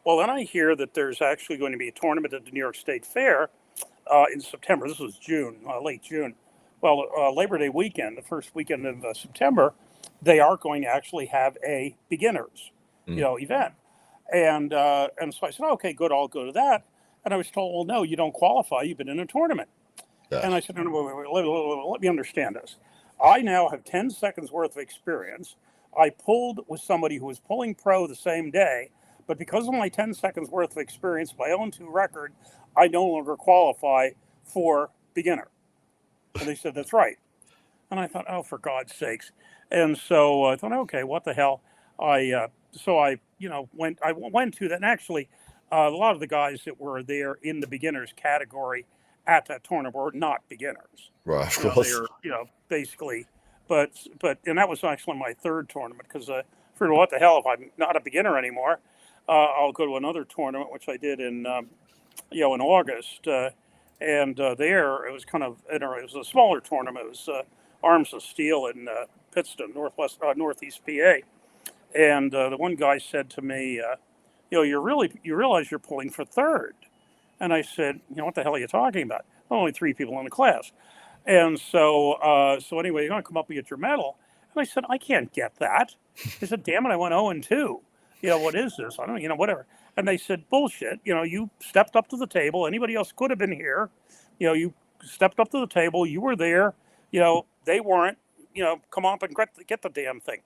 Well, then I hear that there's actually going to be a tournament at the New York State Fair in September. This was June, late June. Well, Labor Day weekend, the first weekend of September, they are going to actually have a beginners, event. And so I said, okay, good, I'll go to that. And I was told, well, no, you don't qualify. You've been in a tournament. Yeah. And I said, no, wait, let me understand this. I now have 10 seconds worth of experience. I pulled with somebody who was pulling pro the same day, but because of my 10 seconds worth of experience, my 0-2 record, I no longer qualify for beginner. And they said, that's right. And I thought, oh, for God's sakes. And so I thought, okay, what the hell? So I went to that. And actually, a lot of the guys that were there in the beginners category at that tournament were not beginners. Right, of They course. were, basically, and that was actually my third tournament, because I figured, what the hell, if I'm not a beginner anymore, I'll go to another tournament, which I did in August. And there it was it was a smaller tournament. It was Arms of Steel in Pittston, northeast PA. And the one guy said to me, you realize you're pulling for third. And I said, what the hell are you talking about? Only 3 people in the class. And so anyway, you're going to come up and get your medal. And I said, I can't get that. I said, damn it, I went 0-2. What is this? I don't, whatever. And they said, bullshit. You stepped up to the table. Anybody else could have been here. You stepped up to the table. You were there. They weren't. Come up and get the damn thing.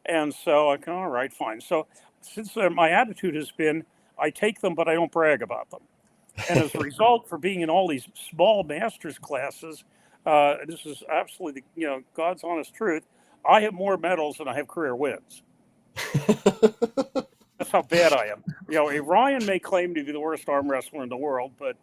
And so I go, all right, fine. So since my attitude has been, I take them, but I don't brag about them. And as a result, for being in all these small master's classes, this is absolutely, God's honest truth, I have more medals than I have career wins. That's how bad I am. Ryan may claim to be the worst arm wrestler in the world, but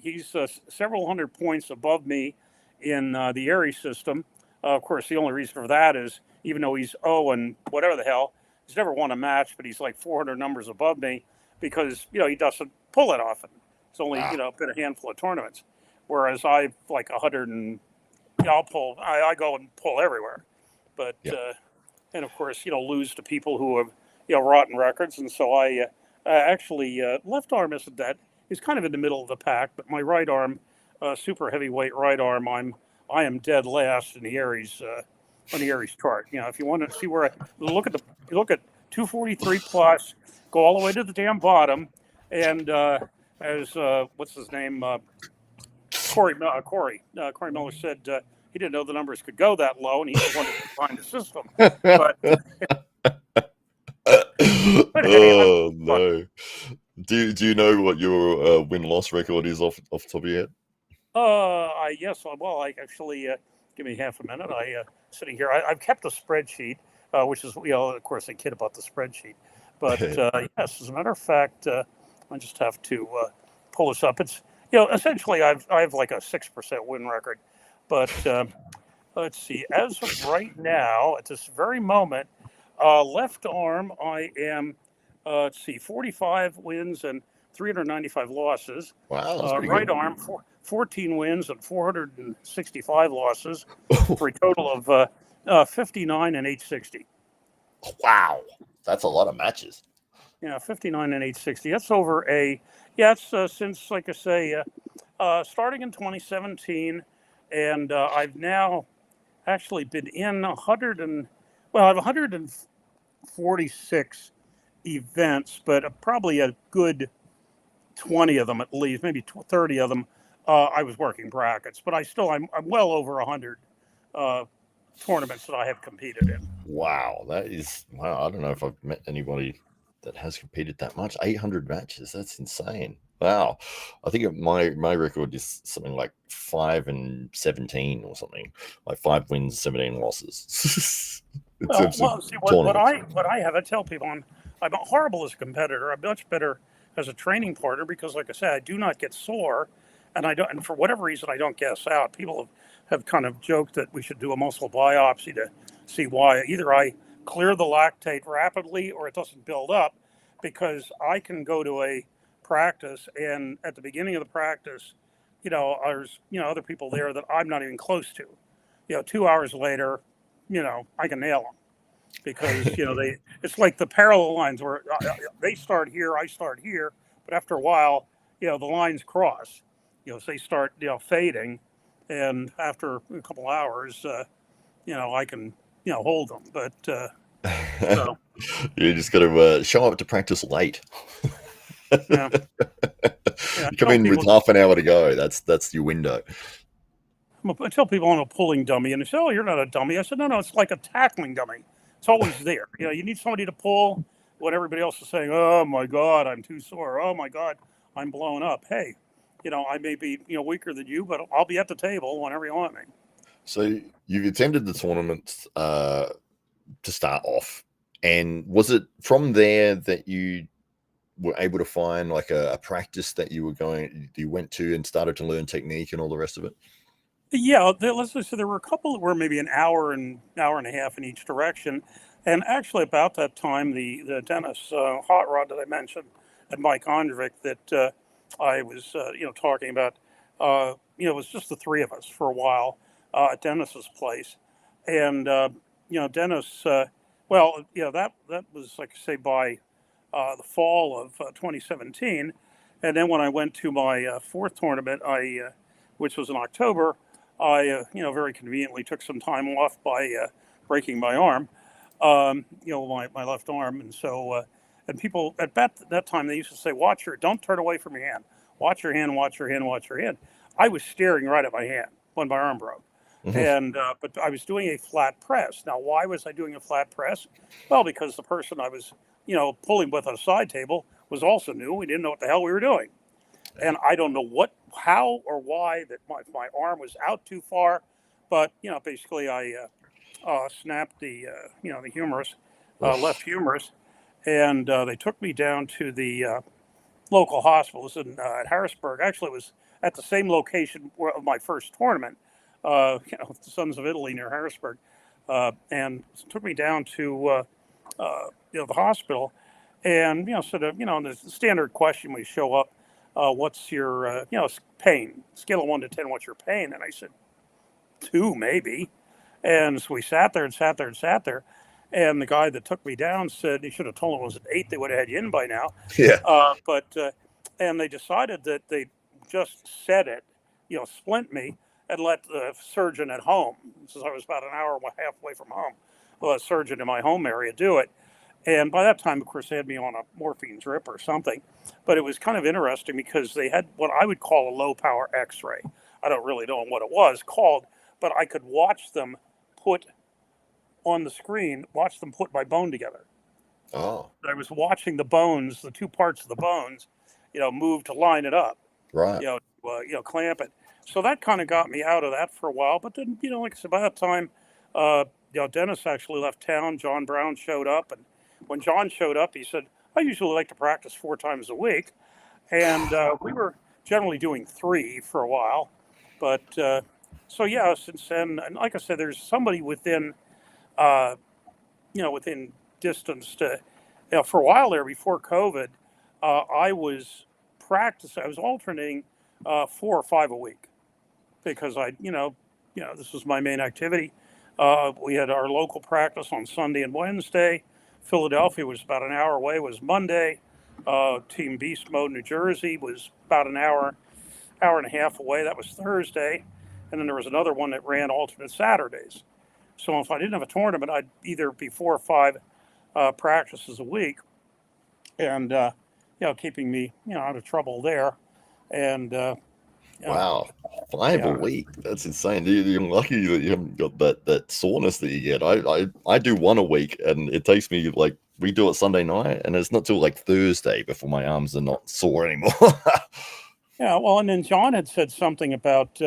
he's several hundred points above me in the Erie system. Of course, the only reason for that is, even though he's and whatever the hell, he's never won a match, but he's like 400 numbers above me, because he doesn't pull it often. It's only been a handful of tournaments, whereas I've like 100 and I'll pull. I go and pull everywhere, but and of course lose to people who have rotten records. And so I actually left arm isn't that. He's kind of in the middle of the pack, but my right arm, super heavyweight right arm, I am dead last in the Aries on the Aries chart. If you want to see where look at 243 plus, go all the way to the damn bottom, and as what's his name, Corey Miller said, he didn't know the numbers could go that low, and he just wanted to find the system. But Oh no! Do you know what your win-loss record is off the top of your head? Yes. Well, I actually give me half a minute. Sitting here, I've kept a spreadsheet, which is of course I kid about the spreadsheet, but yes, as a matter of fact, I just have to pull this up. It's essentially I have like a 6% win record, but let's see. As of right now, at this very moment, left arm I am 45 wins and 395 losses. Wow, that's pretty right good. arm 14 wins and 465 losses for a total of 59 and 860. Wow, that's a lot of matches. Yeah, 59 and 860. That's over it's since, like I say, starting in 2017, and I've now actually been in 100 and well, I have 146 events, but probably a good 20 of them at least, maybe 30 of them, I was working brackets. But I'm well over 100 tournaments that I have competed in. Wow, I don't know if I've met anybody that has competed that much. 800 matches. That's insane. Wow. I think my record is something like 5-17 or something. Like 5 wins, 17 losses. See what I have. I tell people I'm horrible as a competitor. I'm much better as a training partner because, like I said, I do not get sore, and I don't. And for whatever reason, I don't gas out. People have kind of joked that we should do a muscle biopsy to see why. Either I clear the lactate rapidly or it doesn't build up, because I can go to a practice and at the beginning of the practice, there's other people there that I'm not even close to. 2 hours later, I can nail them because it's like the parallel lines where they start here, I start here, but after a while, the lines cross. So they start fading, and after a couple hours, I can hold them. But so, you just got to show up to practice late. yeah. You come in with half an hour to go. That's your window. I tell people I'm a pulling dummy, and they say, "Oh, you're not a dummy." I said, "No, it's like a tackling dummy. It's always there. You need somebody to pull when everybody else is saying, 'Oh my God, I'm too sore. Oh my God, I'm blown up.' Hey, I may be weaker than you, but I'll be at the table whenever you want me." So you've attended the tournament to start off, and was it from there that you were able to find like a practice that you went to and started to learn technique and all the rest of it? Yeah, let's just say there were a couple that were maybe an hour and a half in each direction, and actually about that time, the Dennis hot rod that I mentioned at Mike Ondrevik that I was talking about, it was just the three of us for a while at Dennis's place, and Dennis, that was like I say by the fall of 2017, and then when I went to my fourth tournament, which was in October. I, very conveniently took some time off by breaking my arm, my left arm. And so, and people at that time, they used to say, don't turn away from your hand. Watch your hand, watch your hand, watch your hand. I was staring right at my hand when my arm broke. Mm-hmm. And, but I was doing a flat press. Now, why was I doing a flat press? Well, because the person I was, pulling with on a side table was also new. We didn't know what the hell we were doing. And I don't know how or why that my arm was out too far, but basically I snapped the the humerus, left humerus, and they took me down to the local hospital. It was at Harrisburg. Actually, it was at the same location of my first tournament, the Sons of Italy near Harrisburg, and took me down to the hospital, and sort of the standard question we show up. What's your, pain? Scale of 1 to 10, what's your pain? And I said, 2, maybe. And so we sat there. And the guy that took me down said, he should have told him it was an 8. They would have had you in by now. Yeah. And they decided that they just set it, splint me and let the surgeon at home, since I was about an hour and a half away from home, a surgeon in my home area do it. And by that time, of course, they had me on a morphine drip or something. But it was kind of interesting because they had what I would call a low-power X-ray. I don't really know what it was called, but I could watch them put on the screen, watch them put my bone together. Oh. I was watching the bones, the two parts of the bones, move to line it up. Right. Clamp it. So that kind of got me out of that for a while. But then, like I said, by that time, Dennis actually left town. John Brown showed up, and when John showed up, he said, I usually like to practice 4 times a week. And we were generally doing 3 for a while. But since then, and like I said, there's somebody within, within distance to, for a while there before COVID, I was alternating 4 or 5 a week because this was my main activity. We had our local practice on Sunday and Wednesday. Philadelphia was about an hour away, was Monday. Team Beast Mode, New Jersey was about an hour hour and a half away. That was Thursday. And then there was another one that ran alternate Saturdays. So if I didn't have a tournament, I'd either be 4 or 5 practices a week, and keeping me out of trouble there. And wow, 5 a week. That's insane. You're lucky that you haven't got that soreness that you get. I do 1 a week, and it takes me like, we do it Sunday night, and it's not till like Thursday before my arms are not sore anymore. Yeah, well, and then John had said something about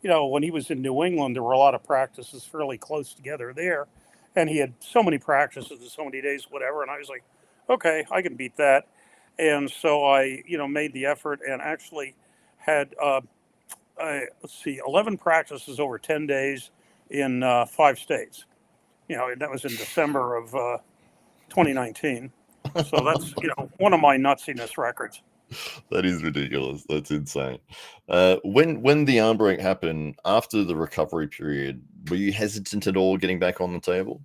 when he was in New England, there were a lot of practices fairly close together there, and he had so many practices in so many days, whatever. And I was like, okay, I can beat that. And so I made the effort and actually had 11 practices over 10 days in 5 states. And that was in December of 2019. So that's one of my nutsiness records. That is ridiculous. That's insane. When the arm break happened after the recovery period, were you hesitant at all getting back on the table?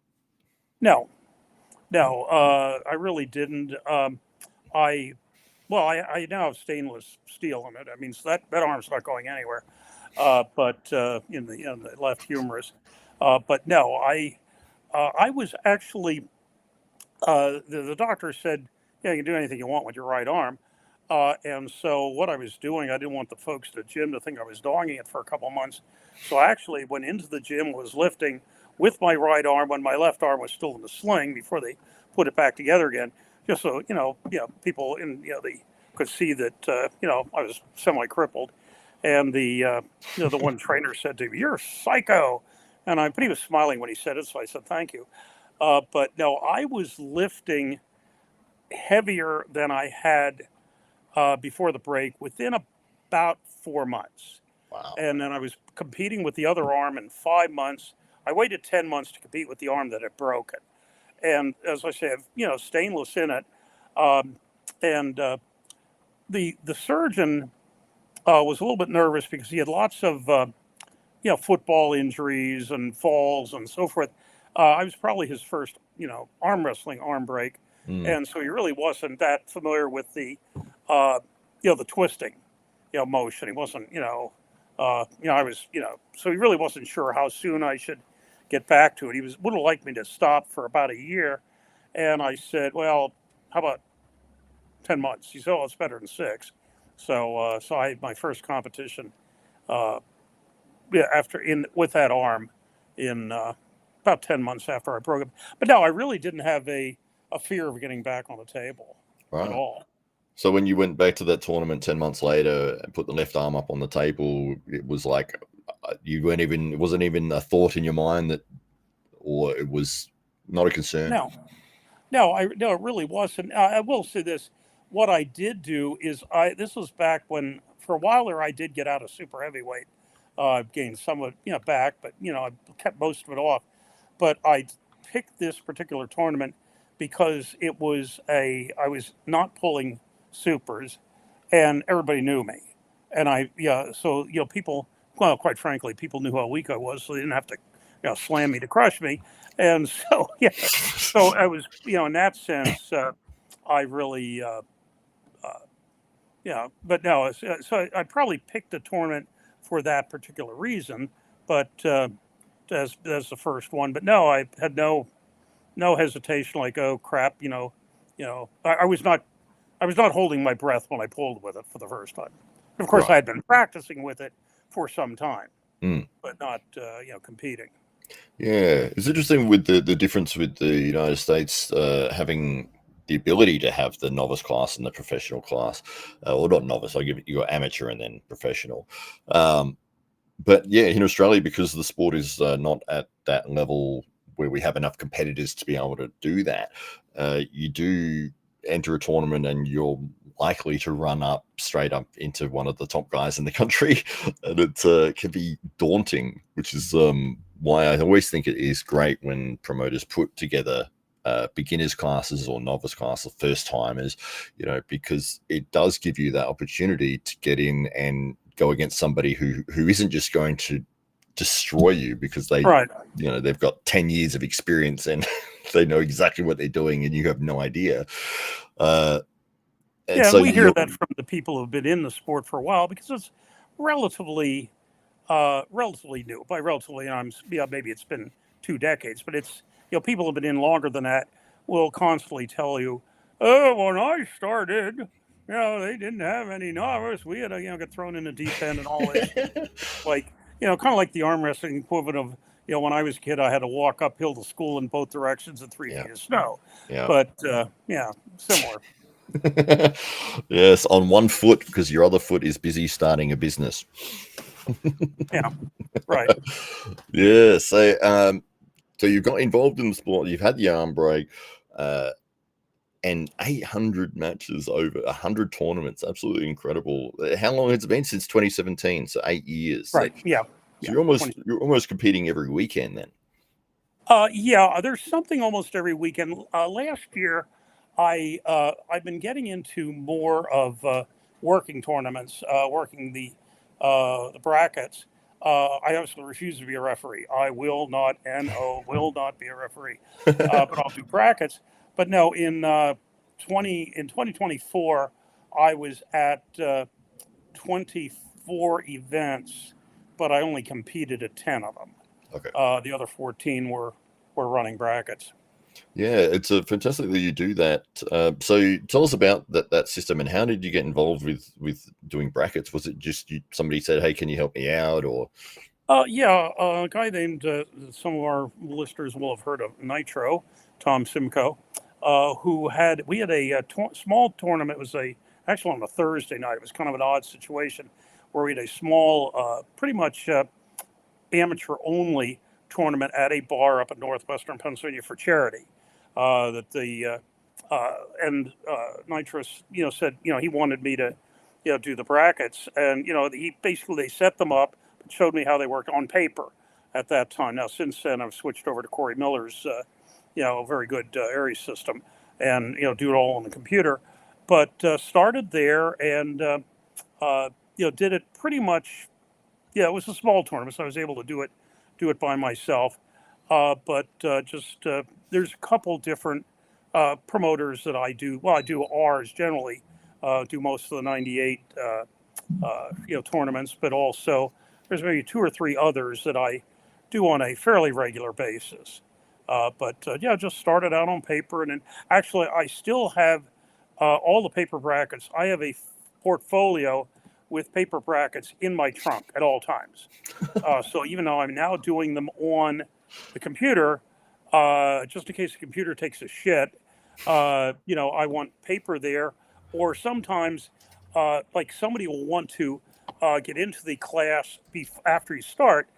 No, I really didn't. I now have stainless steel in it. I mean, so that arm's not going anywhere. But in the left humerus. But no, I was actually the doctor said, yeah, you can do anything you want with your right arm. And so what I was doing, I didn't want the folks at the gym to think I was dogging it for a couple months. So I actually went into the gym, was lifting with my right arm when my left arm was still in the sling before they put it back together again, just so people they could see that I was semi-crippled. And the one trainer said to me, "You're a psycho," but he was smiling when he said it, so I said thank you. But no, I was lifting heavier than I had before the break within about 4 months. Wow. And then I was competing with the other arm in 5 months. I waited 10 months to compete with the arm that had broken. And as I said, stainless in it. The surgeon was a little bit nervous because he had lots of football injuries and falls and so forth. I was probably his first arm wrestling arm break. And so he really wasn't that familiar with the the twisting motion. He wasn't I was so he really wasn't sure how soon I should get back to it. He would have liked me to stop for about a year, and I said, well, how about 10 months? He said, oh, it's better than 6. So I had my first competition with that arm in about 10 months after I broke it. But no, I really didn't have a fear of getting back on the table at all. So when you went back to that tournament 10 months later and put the left arm up on the table, it was like it wasn't even a thought in your mind or it was not a concern? No, it really wasn't. I will say this. What I did do is this was back when, for a while there, I did get out of super heavyweight. Gained some of it back, but I kept most of it off. But I picked this particular tournament because I was not pulling supers, and everybody knew me, and so people, well, quite frankly, people knew how weak I was, so they didn't have to slam me to crush me, and so so I was in that sense, I really but no, so I probably picked the tournament for that particular reason, but as the first one, but no, I had no hesitation, like, oh crap, I was not holding my breath when I pulled with it for the first time. Of course, I had been practicing with it for some time, but not competing. Yeah, it's interesting with the difference with the United States having the ability to have the novice class and the professional class, or not novice. I give it, you got amateur and then professional. But yeah, in Australia, because the sport is not at that level where we have enough competitors to be able to do that, you do enter a tournament and you're likely to run up straight up into one of the top guys in the country, and it can be daunting, which is why I always think it is great when promoters put together beginners classes or novice classes, first timers, because it does give you that opportunity to get in and go against somebody who isn't just going to destroy you because they've got 10 years of experience and they know exactly what they're doing and you have no idea. So we hear that from the people who've been in the sport for a while, because it's relatively relatively new. By relatively, maybe it's been 2 decades, but it's people have been in longer than that will constantly tell you, oh, when I started, they didn't have any novice. We had to get thrown in the deep end and all this. Like kind of like the arm wrestling equivalent of when I was a kid, I had to walk uphill to school in both directions in 3 feet of snow. Yeah. But similar. Yes, on one foot because your other foot is busy starting a business. Yeah, right. Yeah. So you got involved in the sport. You've had the arm break, and 800 matches over 100 tournaments. Absolutely incredible. How long has it been? Since 2017, so 8 years. Right. So you're almost competing every weekend then. There's something almost every weekend. Last year, I've been getting into more of working tournaments, working the brackets. I obviously refuse to be a referee. I will not be a referee. But I'll do brackets. But no, in 2024, I was at 24 events, but I only competed at 10 of them. Okay. The other 14 were running brackets. Yeah, it's fantastic that you do that. So tell us about that system, and how did you get involved with doing brackets? Was it just somebody said, "Hey, can you help me out?" Or a guy named some of our listeners will have heard of Nitro, Tom Simcoe, we had a small tournament. It was actually on a Thursday night. It was kind of an odd situation where we had a small, pretty much amateur only tournament at a bar up in northwestern Pennsylvania for charity. Nitrous, said, he wanted me to, do the brackets, and they set them up, and showed me how they worked on paper at that time. Now since then I've switched over to Corey Miller's, very good Aries system, and do it all on the computer. But started there and did it pretty much. Yeah, it was a small tournament, so I was able to do it by myself. But there's a couple different promoters that I do. Well, I do ours generally. Do most of the '98 tournaments, but also there's maybe 2 or 3 others that I do on a fairly regular basis. Just started out on paper, and then actually I still have all the paper brackets. I have a portfolio with paper brackets in my trunk at all times. So even though I'm now doing them on the computer, just in case the computer takes a shit, I want paper there. Or sometimes, like somebody will want to get into the class after you start,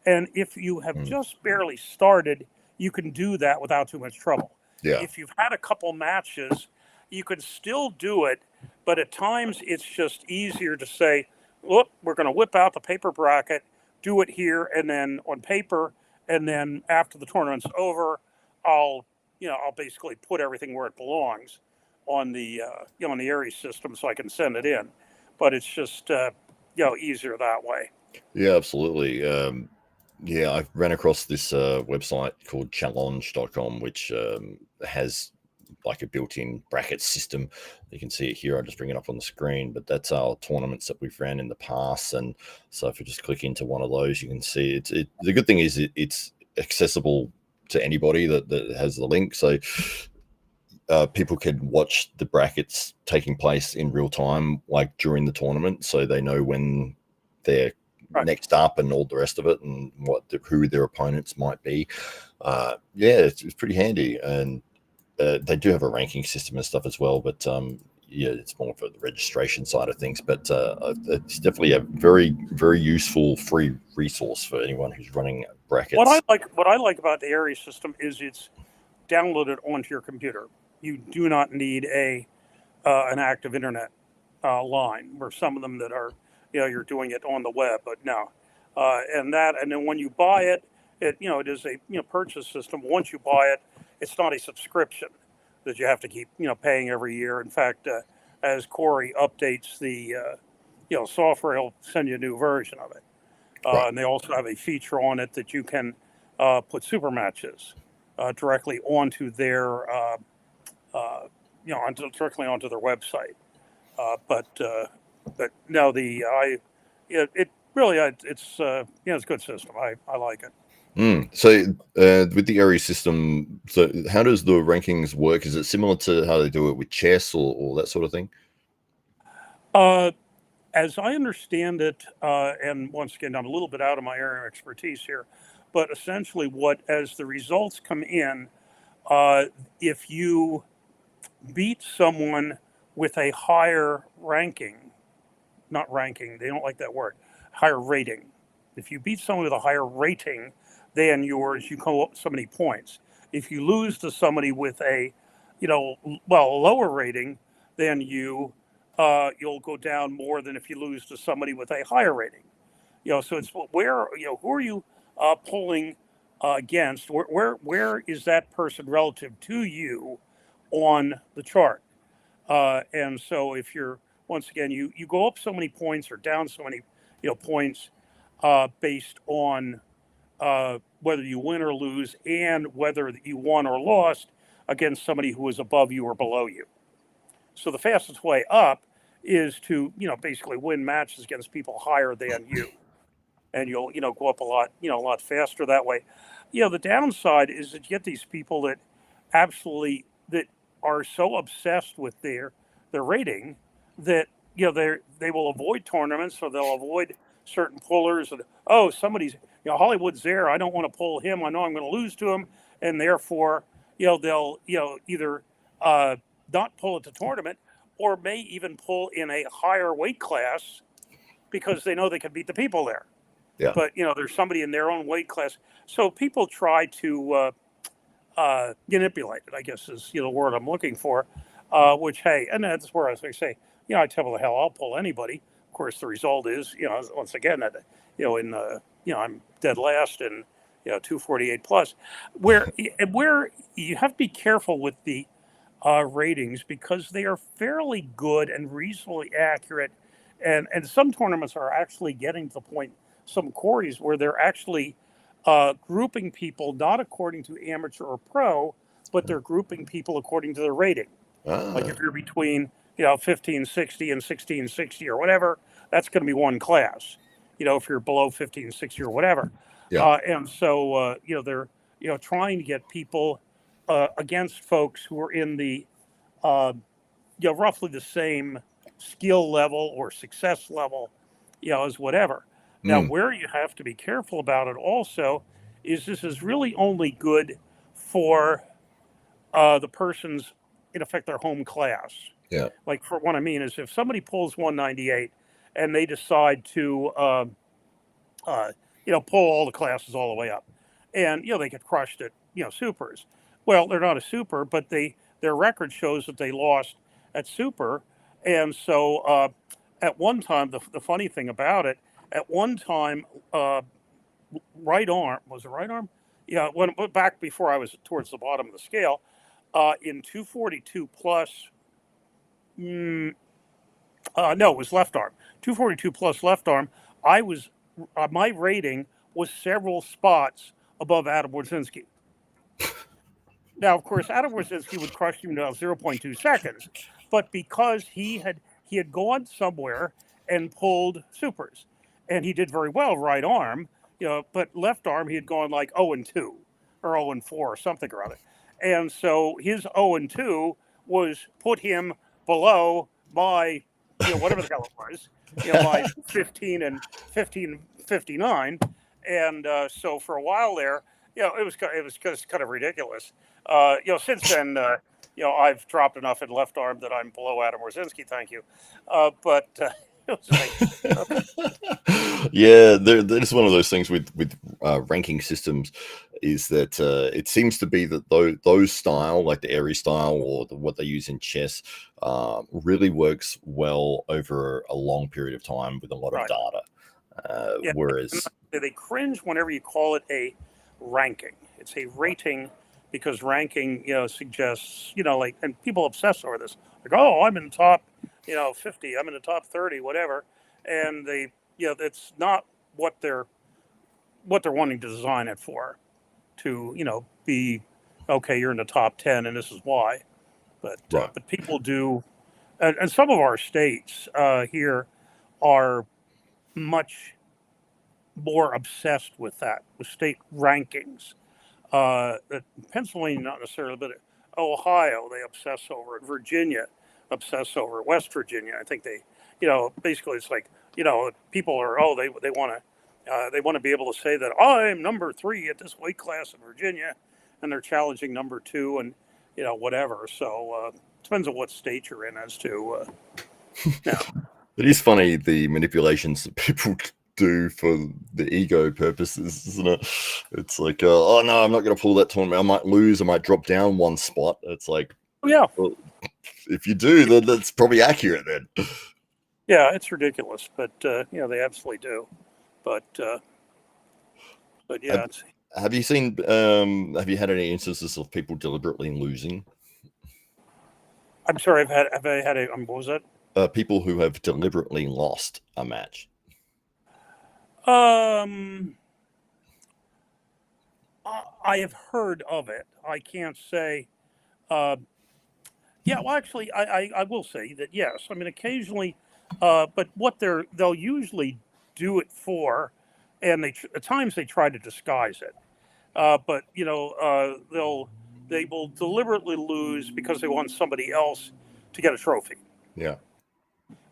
and if you have just barely started, you can do that without too much trouble. Yeah. If you've had a couple matches, you can still do it, but at times it's just easier to say, look, we're going to whip out the paper bracket, do it here, and then on paper, and then after the tournament's over, I'll basically put everything where it belongs on the on the Aries system, so I can send it in. But it's just easier that way. Yeah, absolutely. I ran across this website called challenge.com, which has like a built-in bracket system. You can see it here. I'll just bring it up on the screen, but that's our tournaments that we've ran in the past. And so if you just click into one of those, you can see it. The good thing is it's accessible to anybody that has the link. So people can watch the brackets taking place in real time, like during the tournament, so they know when they're next up and all the rest of it, and who their opponents might be. It's pretty handy, and they do have a ranking system and stuff as well, but it's more for the registration side of things. But it's definitely a very, very useful free resource for anyone who's running brackets. What I like about the Aries system is it's downloaded onto your computer. You do not need an active internet line, or some of them that are you're doing it on the web. But no, and then when you buy it, it is a purchase system. Once you buy it, it's not a subscription that you have to keep paying every year. In fact, as Corey updates the software, he'll send you a new version of it. And they also have a feature on it that you can put super matches directly onto their directly onto their website. But no, it really it's it's a good system. I like it. So with the area system, so how does the rankings work? Is it similar to how they do it with chess or that sort of thing? As I understand it, and once again, I'm a little bit out of my area of expertise here, but essentially, as the results come in, if you beat someone with a higher ranking, not ranking, they don't like that word, higher rating. If you beat someone with a higher rating than yours, you come up so many points. If you lose to somebody with a, a lower rating than you, you'll go down more than if you lose to somebody with a higher rating. So it's who are you pulling against? Where is that person relative to you on the chart? And so if you're once again you go up so many points or down so many points based on whether you win or lose and whether you won or lost against somebody who is above you or below you. So the fastest way up is to basically win matches against people higher than you, and you'll go up a lot faster that way. The downside is that you get these people that absolutely that are so obsessed with their rating that they will avoid tournaments, or they'll avoid certain pullers. And somebody's Hollywood's there, I don't want to pull him, I know I'm going to lose to him, and therefore they'll either not pull at the tournament, or may even pull in a higher weight class because they know they can beat the people there. Yeah. But there's somebody in their own weight class, so people try to manipulate it, I guess is the word I'm looking for. Which, hey, and that's where I was going to say, I tell the hell, I'll pull anybody. Of course, the result is, once again, that I'm dead last in 248 plus, where you have to be careful with the ratings because they are fairly good and reasonably accurate, and some tournaments are actually getting to the point, some quarries, where they're actually grouping people not according to amateur or pro, but they're grouping people according to their rating. Like if you're between 1560 and 1660 or whatever, that's going to be one class. If you're below 1560 or whatever. Yeah. And so they're trying to get people against folks who are in the roughly the same skill level or success level as whatever. Now, where you have to be careful about it also is this is really only good for the person's, in effect, their home class. Yeah. Like, for what I mean is, if somebody pulls 198 and they decide to, pull all the classes all the way up, and they get crushed at supers. Well, they're not a super, but their record shows that they lost at super, and so at one time, the funny thing about it, at one time, right arm, was it right arm? Yeah, back before I was towards the bottom of the scale, in 242 plus. No, it was left arm. 242 plus left arm. I was my rating was several spots above Adam Wojcinski. Now, of course, Adam Wojcinski would crush you in 0.2 seconds, but because he had gone somewhere and pulled supers, and he did very well right arm, but left arm he had gone like 0-2 or 0-4 or something or other, and so his 0-2 was put him below my whatever the hell it was, my 1559, and so for a while there, it was kind of ridiculous. Since then, I've dropped enough in left arm that I'm below Adam Wojcinski. Thank you. But it was like, okay. Yeah, there's one of those things with ranking systems, is that it seems to be that those style, like the Airy style or what they use in chess, really works well over a long period of time with a lot of data. Whereas they cringe whenever you call it a ranking. It's a rating, because ranking, suggests, like, and people obsess over this, like, oh, I'm in the top, 50, I'm in the top 30, whatever, and it's not what they're wanting to design it for, to be okay. You're in the top 10, and this is why, but people do, and some of our states here are much more obsessed with that, with state rankings. Pennsylvania, not necessarily, but Ohio, they obsess over it. Virginia, obsess over it. West Virginia, I think they, basically it's like, people are, they want to be able to say that I'm number 3 at this weight class in Virginia, and they're challenging number 2 and, whatever. So depends on what state you're in as to, yeah. It is funny, the manipulations that people do for the ego purposes, isn't it? It's like, oh no, I'm not going to pull that tournament. I might lose. I might drop down one spot. It's like, yeah, well, if you do, then that's probably accurate then. Yeah, it's ridiculous, but they absolutely do. But yeah, have you seen? Have you had any instances of people deliberately losing? I'm sorry. Have I had a? What was that? People who have deliberately lost a match. I have heard of it. I can't say. Yeah, well, actually, I will say that yes. I mean, occasionally, but what they'll usually do it for, and at times they try to disguise it. But they will deliberately lose because they want somebody else to get a trophy. Yeah.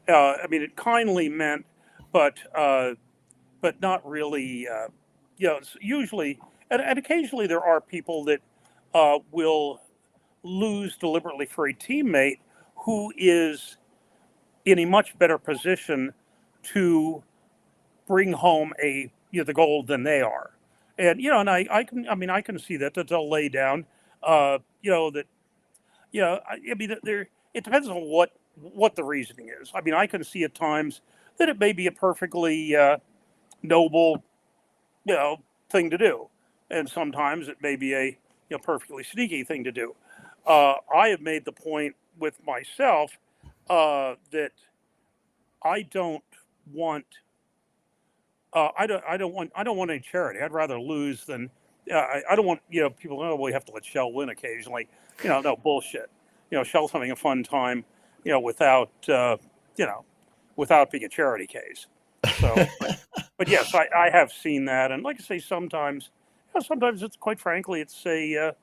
I mean, it kindly meant, but not really. It's usually, and occasionally there are people that will lose deliberately for a teammate who is in a much better position to bring home the gold than they are. And I can see that they'll lay down it depends on what the reasoning is. I mean, I can see at times that it may be a perfectly noble thing to do, and sometimes it may be a perfectly sneaky thing to do. I have made the point with myself that I don't want any charity. I'd rather lose than I don't want people. Oh, we have to let Schell win occasionally. No bullshit. Schell's having a fun time. Without being a charity case. So, but yes, I have seen that, and like I say, sometimes it's quite frankly, it's a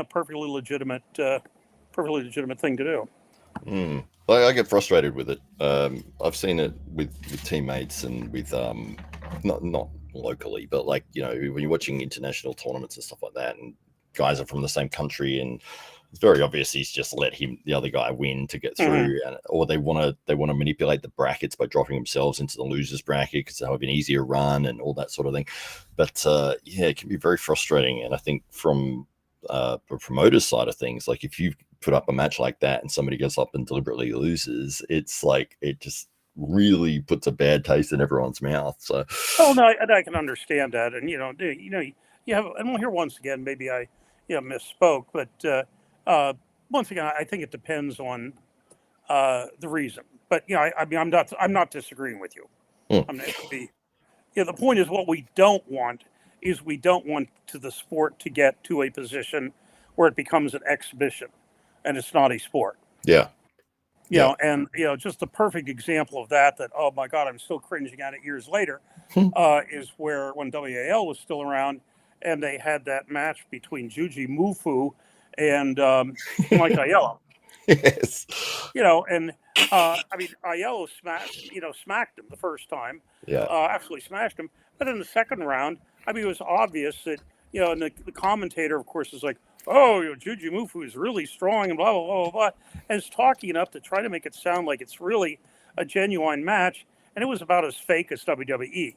perfectly legitimate thing to do. I get frustrated with it. I've seen it with teammates and with not locally, but like when you're watching international tournaments and stuff like that, and guys are from the same country, and it's very obvious he's just let the other guy win to get through, or they want to manipulate the brackets by dropping themselves into the losers bracket because they have an easier run and all that sort of thing. But it can be very frustrating, and I think from the promoter's side of things, like if you put up a match like that and somebody goes up and deliberately loses, it's like it just really puts a bad taste in everyone's mouth. So, I can understand that, and you have, and here once again, maybe I misspoke, but once again, I think it depends on the reason. But I'm not disagreeing with you. The point is, what we don't want is the sport to get to a position where it becomes an exhibition and it's not a sport. Yeah. And just the perfect example of that, oh my God, I'm still cringing at it years later, is when WAL was still around and they had that match between Juji Mufu and Mike Aiello. Yes. And Aiello smacked him the first time. Yeah. Absolutely smashed him. But in the second round, it was obvious that, and the commentator, of course, is like, oh, Juji Mufu is really strong and blah, blah, blah, blah, blah. And it's talking enough to try to make it sound like it's really a genuine match. And it was about as fake as WWE.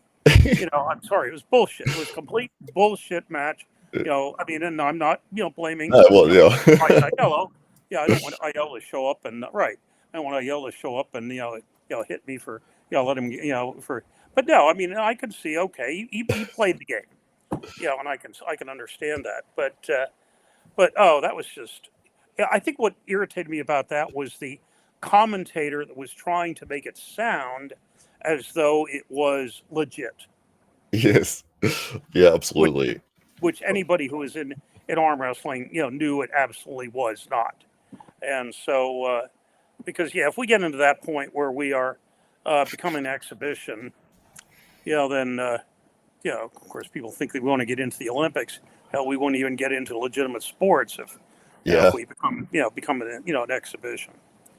I'm sorry, it was bullshit. It was complete bullshit match. And I'm not, blaming Aiello. I don't want Aiello to show up and I don't want Aiello to show up and hit me for let him But no, I can see he played the game, and I can understand that. But that was just. I think what irritated me about that was the commentator that was trying to make it sound as though it was legit. Yes. Yeah, absolutely. Which anybody who was in arm wrestling, knew it absolutely was not. And so, because if we get into that point where we are, become an exhibition, then of course, people think they want to get into the Olympics. Hell, we wouldn't even get into legitimate sports if we become an exhibition.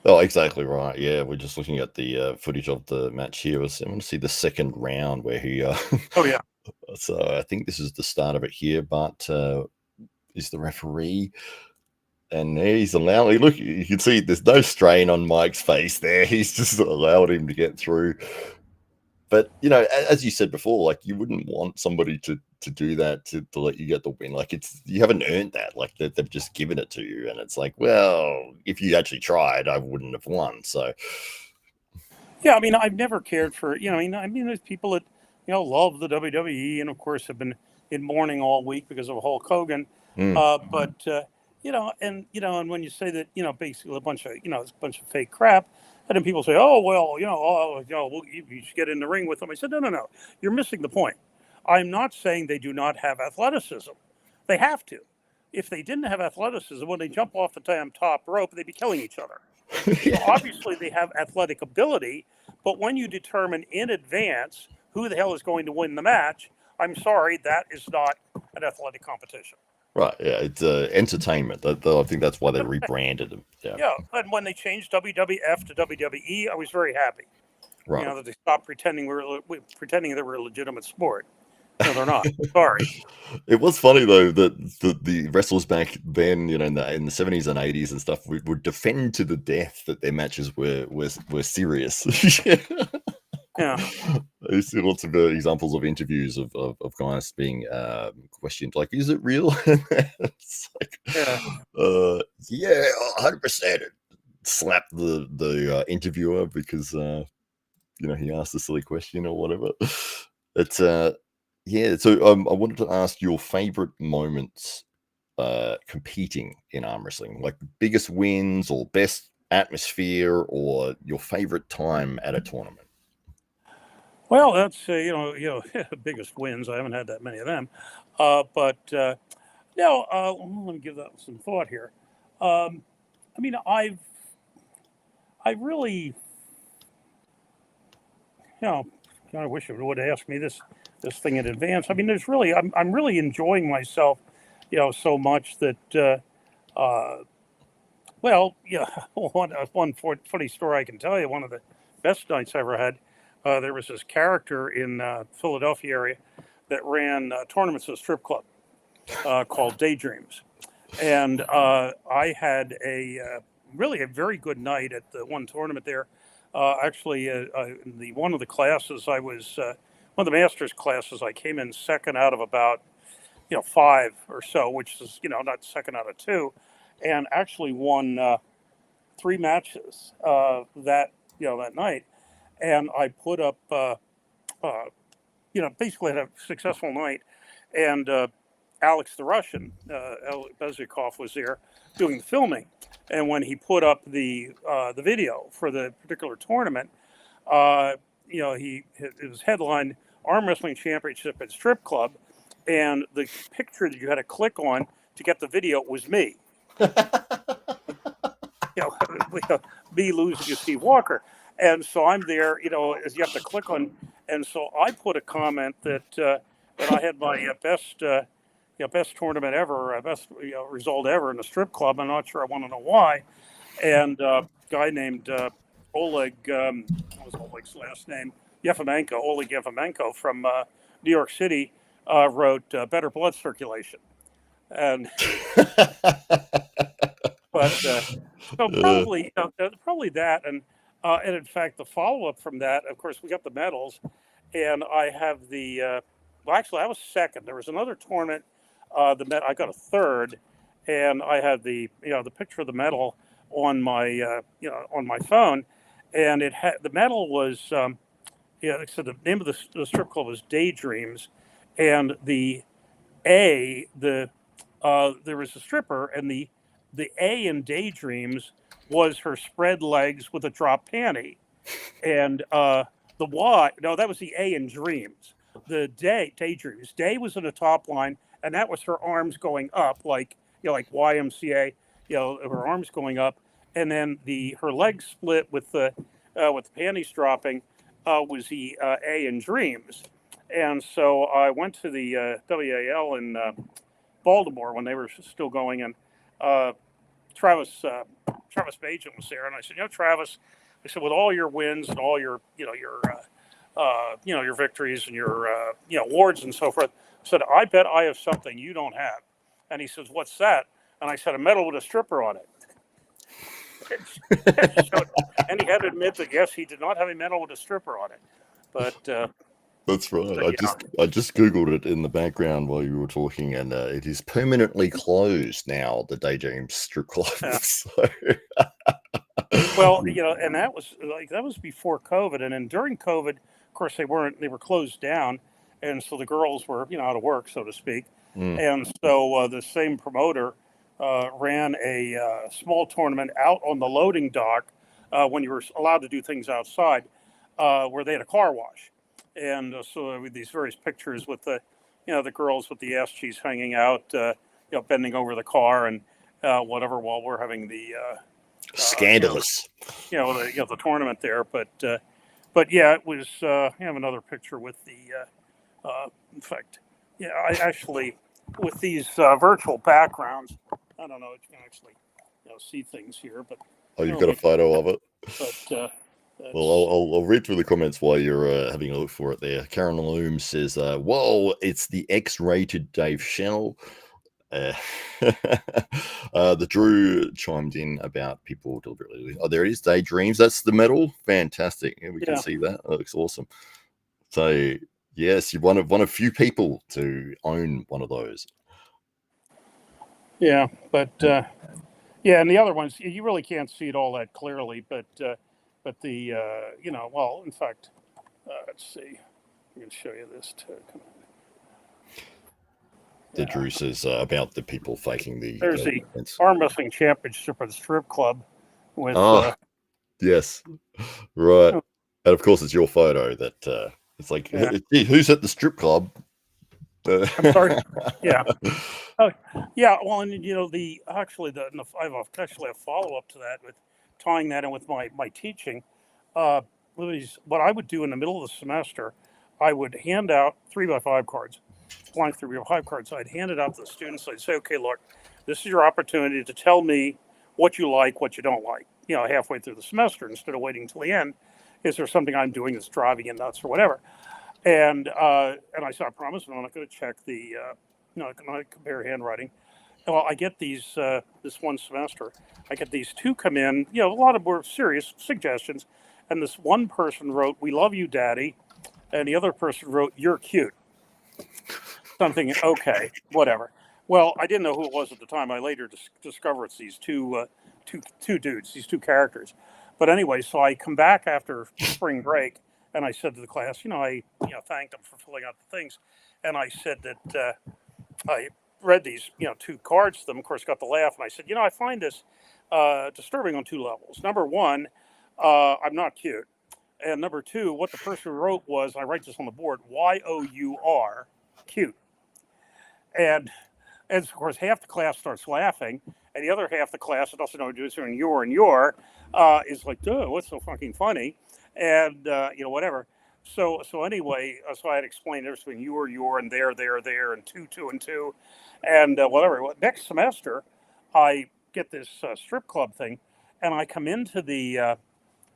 Oh, exactly right. Yeah, we're just looking at the footage of the match here. I want to see the second round where he. Oh yeah. So I think this is the start of it here, but is the referee, and he's allowing. Look, you can see there's no strain on Mike's face there. He's just allowed him to get through. But as you said before, like you wouldn't want somebody to do that to let you get the win. Like you haven't earned that. Like they've just given it to you, and it's like, well, if you actually tried, I wouldn't have won. So yeah, I mean, I've never cared for there's people that love the WWE and of course have been in mourning all week because of Hulk Hogan. But and when you say that basically a bunch of fake crap. And then people say, "Oh well, you should get in the ring with them." I said, "No, you're missing the point. I'm not saying they do not have athleticism. They have to. If they didn't have athleticism, when they jump off the damn top rope, they'd be killing each other. Yeah. So obviously, they have athletic ability, but when you determine in advance who the hell is going to win the match, I'm sorry, that is not an athletic competition." Right, yeah, it's entertainment. I think that's why they rebranded them. Yeah, and when they changed WWF to WWE, I was very happy. Right. That they stopped pretending they were a legitimate sport. No, they're not. Sorry. It was funny though that the wrestlers back then, in the 70s and 80s and stuff, would defend to the death that their matches were serious. Yeah. I see lots of examples of interviews of guys being questioned, like, "Is it real?" It's like, yeah, 100%. Slap the interviewer because he asked a silly question or whatever. It's yeah. So I wanted to ask your favorite moments competing in arm wrestling, like biggest wins or best atmosphere or your favorite time at a tournament. Well, that's biggest wins. I haven't had that many of them, but no. Let me give that some thought here. I mean, I really, I wish it would have asked me this thing in advance. I mean, I'm really enjoying myself, so much that. Well, yeah, one funny story I can tell you. One of the best nights I ever had. There was this character in Philadelphia area that ran tournaments at a strip club called Daydreams, and I had really a very good night at the one tournament there. Actually, one of the classes I was one of the master's classes, I came in second out of about 5 or so, which is not second out of 2, and actually won 3 matches that night. And I put up, basically had a successful night. And Alex the Russian, Bezikov, was there doing the filming. And when he put up the video for the particular tournament, it was headlined Arm Wrestling Championship at Strip Club. And the picture that you had to click on to get the video was me. Me losing to Steve Walker. And so I'm there, as you have to click on. And so I put a comment that I had my best tournament ever, best result ever in a strip club. I'm not sure I want to know why. And a guy named Oleg, what was Oleg's last name? Oleg Yefimenko from New York City wrote better blood circulation. And but so probably that, and in fact the follow-up from that, of course, we got the medals, and I have the well, actually I was second. There was another tournament, I got a third, and I had the picture of the medal on my on my phone, and it had the medal was so the name of the strip club was Daydreams, and there was a stripper, and the A in Daydreams was her spread legs with a drop panty, and the Y, no, that was the A in Dreams. The Daydreams, Day was in the top line, and that was her arms going up, like like YMCA, her arms going up, and then her legs split with the panties dropping, was the A in Dreams. And so I went to the WAL in Baltimore when they were still going, and Travis Bajan was there, and I said, Travis, I said, with all your wins and all your your victories and your awards and so forth, I said, I bet I have something you don't have. And he says, what's that? And I said, a medal with a stripper on it. And he had to admit that yes, he did not have a medal with a stripper on it, but. That's right. I just Googled it in the background while you were talking, and it is permanently closed now, the Daydream Strip Club. Yeah. So. Well, and that was before COVID, and then during COVID, of course, they were closed down, and so the girls were out of work, so to speak, and so the same promoter ran a small tournament out on the loading dock when you were allowed to do things outside, where they had a car wash. And so with these various pictures with the girls with the ass cheeks hanging out, bending over the car and whatever, while we're having the scandalous, the tournament there. But yeah, it was. I have another picture with the. In fact, I actually with these virtual backgrounds. I don't know if you can actually see things here, but you've got a photo of it. But. Well, I'll read through the comments while you're having a look for it there. Karen Loom says, whoa, it's the X-rated Dave Schell. The Drew chimed in about people deliberately. Oh, there it is, Daydreams. That's the medal. Fantastic. Yeah, we can see that. That looks awesome. So, yes, you're one of few people to own one of those. Yeah, but and the other ones, you really can't see it all that clearly, but the, well, in fact, let's see. I can show you this too. Come on. The Drew says about the people faking the. There's the Armwrestling Championship at the strip club with. Yes, right. And of course, it's your photo that it's like, who's at the strip club? I'm sorry. Yeah. Oh, yeah. Well, and I have actually a follow up to that with tying that in with my teaching. What I would do in the middle of the semester, I would hand out 3x5 cards, blank 3x5 cards. I'd hand it out to the students. I'd say, okay, look, this is your opportunity to tell me what you like, what you don't like. Halfway through the semester, instead of waiting until the end. Is there something I'm doing that's driving you nuts or whatever? And I said, I promise, I'm not going to check the, I'm not going to compare handwriting. Well, I get these, this one semester, I get these two come in, a lot of more serious suggestions. And this one person wrote, "We love you, Daddy." And the other person wrote, "You're cute." Something, okay, whatever. Well, I didn't know who it was at the time. I later discovered it's these two dudes, these two characters. But anyway, so I come back after spring break, and I said to the class, I thanked them for filling out the things. And I said that I read these, two cards to them, of course, got the laugh. And I said, I find this disturbing on two levels. Number one, I'm not cute. And number two, what the person wrote was, I write this on the board, Y-O-U-R, cute. And of course, half the class starts laughing, and the other half the class that doesn't know what to do, and your, is like, duh, what's so fucking funny? And, whatever. So anyway, so I had explained there's between your, and there, and two, and two, and whatever. Next semester, I get this strip club thing, and I come into the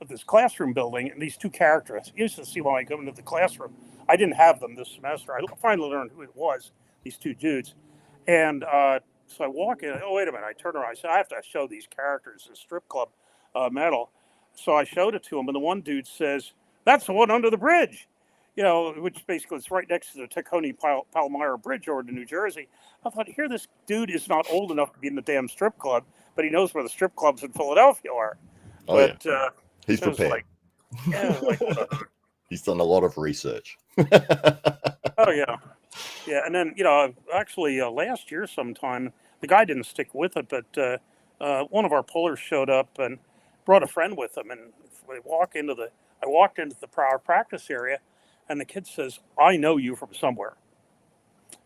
this classroom building, and these two characters. I used to see when I go into the classroom. I didn't have them this semester. I finally learned who it was, these two dudes. And so I walk in, oh, wait a minute. I turn around. I said, I have to show these characters the strip club medal. So I showed it to him, and the one dude says, "That's the one under the bridge," which basically is right next to the Tacony Palmyra Bridge over to New Jersey. I thought, here, this dude is not old enough to be in the damn strip club, but he knows where the strip clubs in Philadelphia are. But he's prepared. He's done a lot of research. Oh, yeah. Yeah, and then, actually last year sometime, the guy didn't stick with it, but one of our pullers showed up and brought a friend with him, and I walked into the practice area, and the kid says, "I know you from somewhere."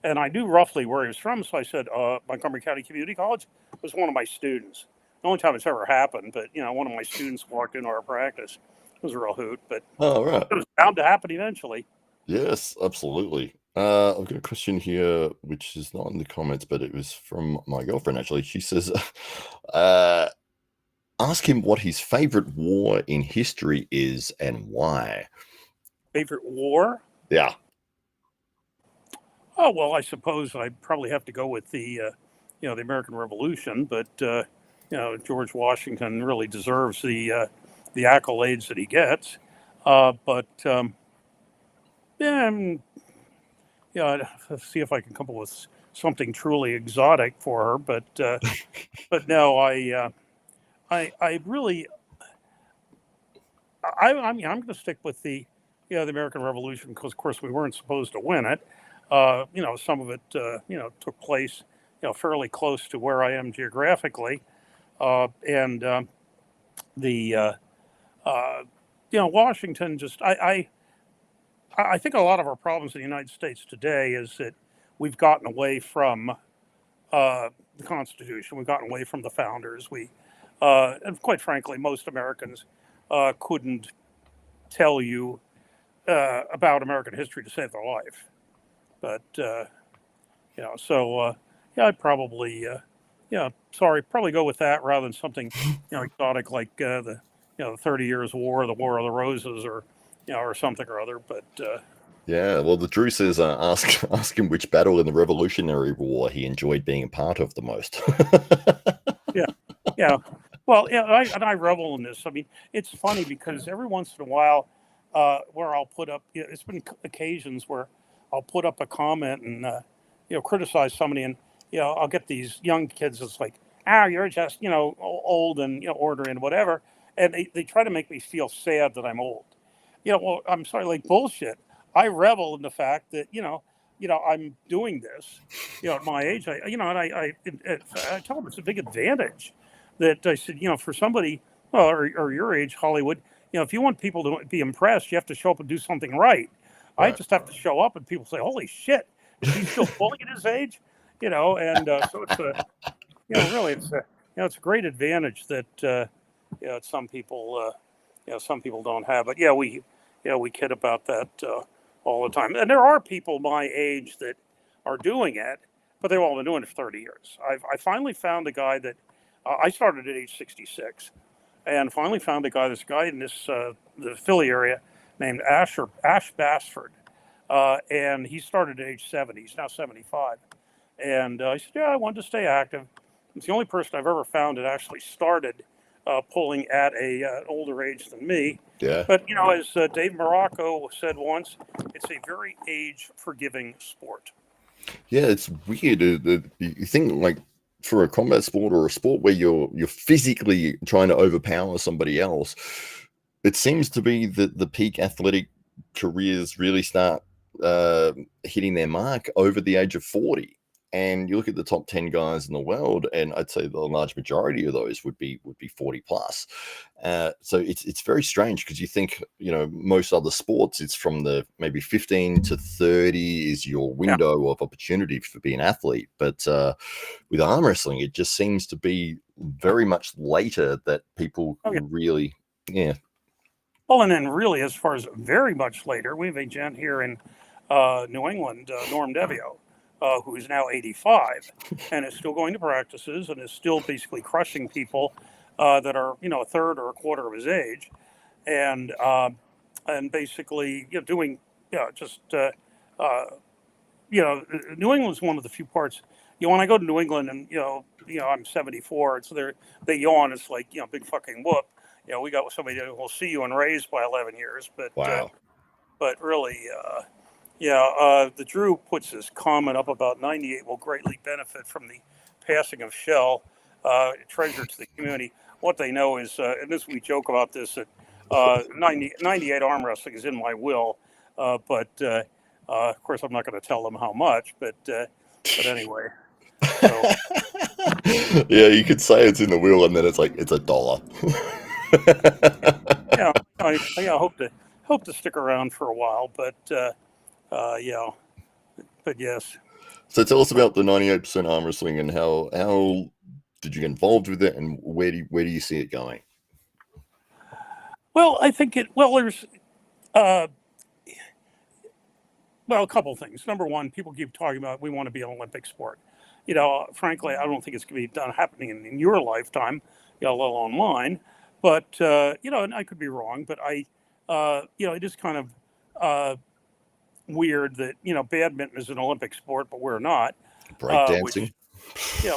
And I knew roughly where he was from, so I said, Montgomery County Community College was one of my students. The only time it's ever happened, but, one of my students walked into our practice. was a real hoot. But Oh, right. it was bound to happen eventually. Yes, absolutely. I've got a question here, which is not in the comments, but it was from my girlfriend, actually. She says, uh, ask him what his favorite war in history is and why. Favorite war? Yeah. Oh well, I suppose I'd probably have to go with the American Revolution. But George Washington really deserves the accolades that he gets. But yeah, I'd see if I can come up with something truly exotic for her. But no, I really, I mean, I'm going to stick with the American Revolution because, of course, we weren't supposed to win it. Some of it, took place, fairly close to where I am geographically, and the, Washington. I think a lot of our problems in the United States today is that we've gotten away from the Constitution. We've gotten away from the founders. And quite frankly, most Americans couldn't tell you about American history to save their life. But I'd probably go with that rather than something exotic like the 30 Years' War, the War of the Roses, or something or other. But Yeah, well, the Drew says, ask him which battle in the Revolutionary War he enjoyed being a part of the most. yeah, yeah. Well, yeah, I revel in this. I mean, it's funny because every once in a while, where I'll put up, it's been occasions where I'll put up a comment and criticize somebody, and I'll get these young kids that's like, you're just old and ordering and whatever, and they try to make me feel sad that I'm old. Well, I'm sorry, like bullshit. I revel in the fact that I'm doing this, at my age. I tell them it's a big advantage that I said, for somebody, well, or your age, Hollywood, if you want people to be impressed, you have to show up and do something right. I Right. just have to show up and people say, holy shit, is he still bullying at his age? And so it's really, it's a great advantage that, some people don't have. But we kid about that all the time. And there are people my age that are doing it, but they've all been doing it for 30 years. I finally found a guy that I started at age 66, and finally found this guy in the Philly area named Ash Bassford, and he started at age 70. He's now 75, and I said, I wanted to stay active. It's the only person I've ever found that actually started pulling at an older age than me. Yeah. But as Dave Morocco said once, it's a very age-forgiving sport. Yeah, it's weird. You think like for a combat sport or a sport where you're physically trying to overpower somebody else, it seems to be that the peak athletic careers really start hitting their mark over the age of 40. And you look at the top 10 guys in the world, and I'd say the large majority of those would be 40 plus. So it's very strange because you think, most other sports, it's from the maybe 15 to 30 is your window of opportunity for being an athlete. But with arm wrestling, it just seems to be very much later that people really, yeah. Well, and then really, as far as very much later, we have a gent here in New England, Norm Devio, who is now 85 and is still going to practices and is still basically crushing people that are, a third or a quarter of his age, and basically doing, New England's one of the few parts. When I go to New England and I'm 74, it's they yawn. It's like big fucking whoop. We got somebody that will see you and raised by 11 years, but Wow. But really, the Drew puts his comment up about 98 will greatly benefit from the passing of Schell, treasure to the community. What they know is, and this we joke about this, that 98 arm wrestling is in my will, but of course I'm not going to tell them how much, but anyway. So. Yeah, you could say it's in the will, and then it's like it's $1. I hope to stick around for a while, but yes. So tell us about the 98% arm wrestling and how did you get involved with it, and where do you see it going? Well, I think it. Well, there's uh, well, a couple of things. Number one, people keep talking about we want to be an Olympic sport. Frankly, I don't think it's going to be done happening in your lifetime, let alone mine. But and I could be wrong, but it is kind of weird that badminton is an Olympic sport, but we're not, Breakdancing.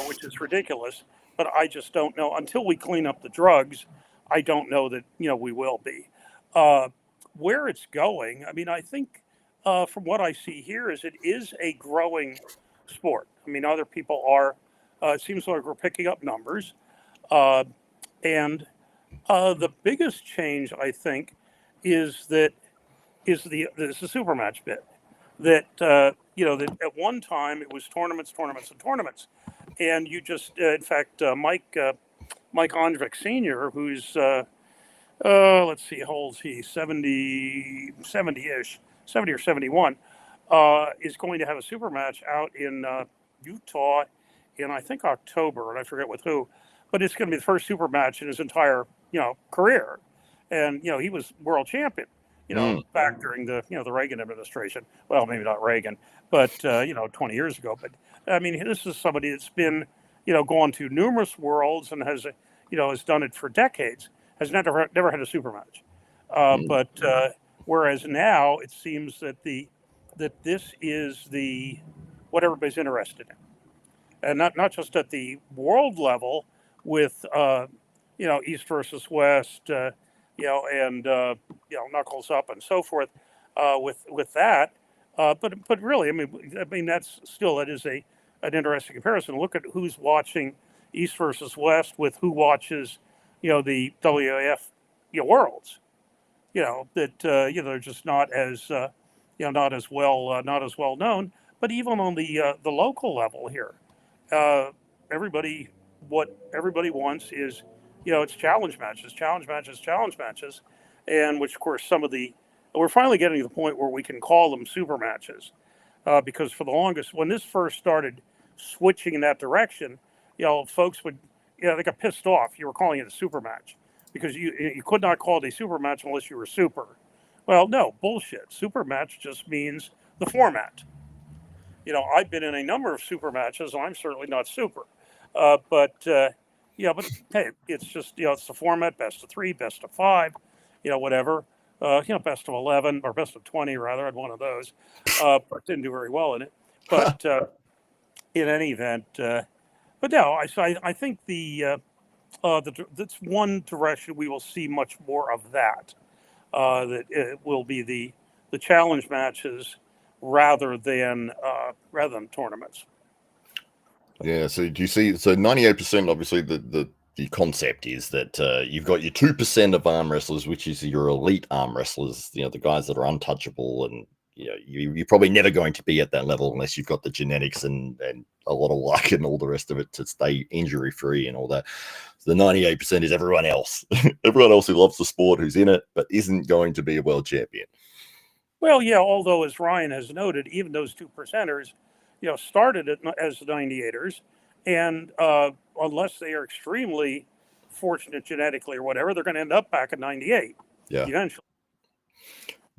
which is ridiculous. But I just don't know until we clean up the drugs. I don't know that we will be. Uh, where it's going, I mean, I think from what I see here is it is a growing sport. I mean, other people are. It seems like we're picking up numbers, uh, and the biggest change I think is that is the super match bit. That at one time it was tournaments, tournaments, and tournaments, and you just in fact Mike Ondrick Sr., who's let's see, how old is he? 70-ish, 70 or 71, is going to have a super match out in Utah in, I think, October, and I forget with who, but it's going to be the first super match in his entire, career. And, he was world champion, back during the Reagan administration. Well, maybe not Reagan, but, 20 years ago. But, I mean, this is somebody that's been, gone to numerous worlds and has done it for decades, has never had a super match. But whereas now it seems that this is what everybody's interested in, and not just at the world level with East versus West, and knuckles up and so forth, with that. But really, I mean that's still it is an interesting comparison. Look at who's watching East versus West with who watches the WAF worlds. That they're just not as not as well known. But even on the local level here, uh, everybody what everybody wants is it's challenge matches, challenge matches, challenge matches, and which of course we're finally getting to the point where we can call them super matches, because for the longest when this first started switching in that direction, folks would they got pissed off. You were calling it a super match because you could not call it a super match unless you were super. Well, no, bullshit. Super match just means the format. I've been in a number of super matches, and I'm certainly not super. But hey, it's just it's the format: best of 3, best of 5, whatever. Best of 11 or best of 20 rather. I had one of those, but didn't do very well in it. But in any event, but no, I think that's one direction we will see much more of that. That it will be the challenge matches rather than tournaments. Yeah. So do you see? So 98%, obviously, the concept is that you've got your 2% of arm wrestlers, which is your elite arm wrestlers. The guys that are untouchable, and you're probably never going to be at that level unless you've got the genetics and a lot of luck and all the rest of it to stay injury free and all that. So the 98% is everyone else, everyone else who loves the sport, who's in it, but isn't going to be a world champion. Well, yeah, although as Ryan has noted, even those 2%ers, started as the 98ers, and unless they are extremely fortunate genetically or whatever, they're going to end up back at 98 eventually.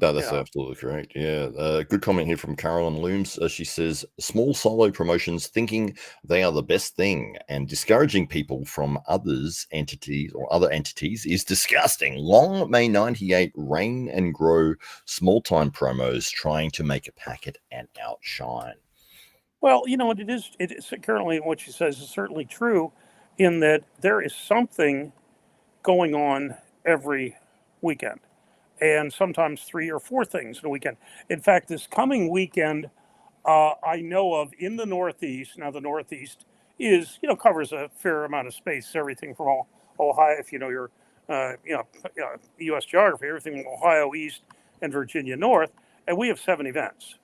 No, that's absolutely correct. Yeah. Good comment here from Carolyn Looms. She says, small solo promotions thinking they are the best thing and discouraging people from other entities is disgusting. Long may 98 reign and grow small time promos trying to make a packet and outshine. Well, it is currently what she says is certainly true in that there is something going on every weekend, and sometimes 3 or 4 things in a weekend. In fact, this coming weekend, I know of in the Northeast. Now, the Northeast is, covers a fair amount of space, everything from Ohio, if you know your, U.S. geography, everything from Ohio East and Virginia North, and we have 7 events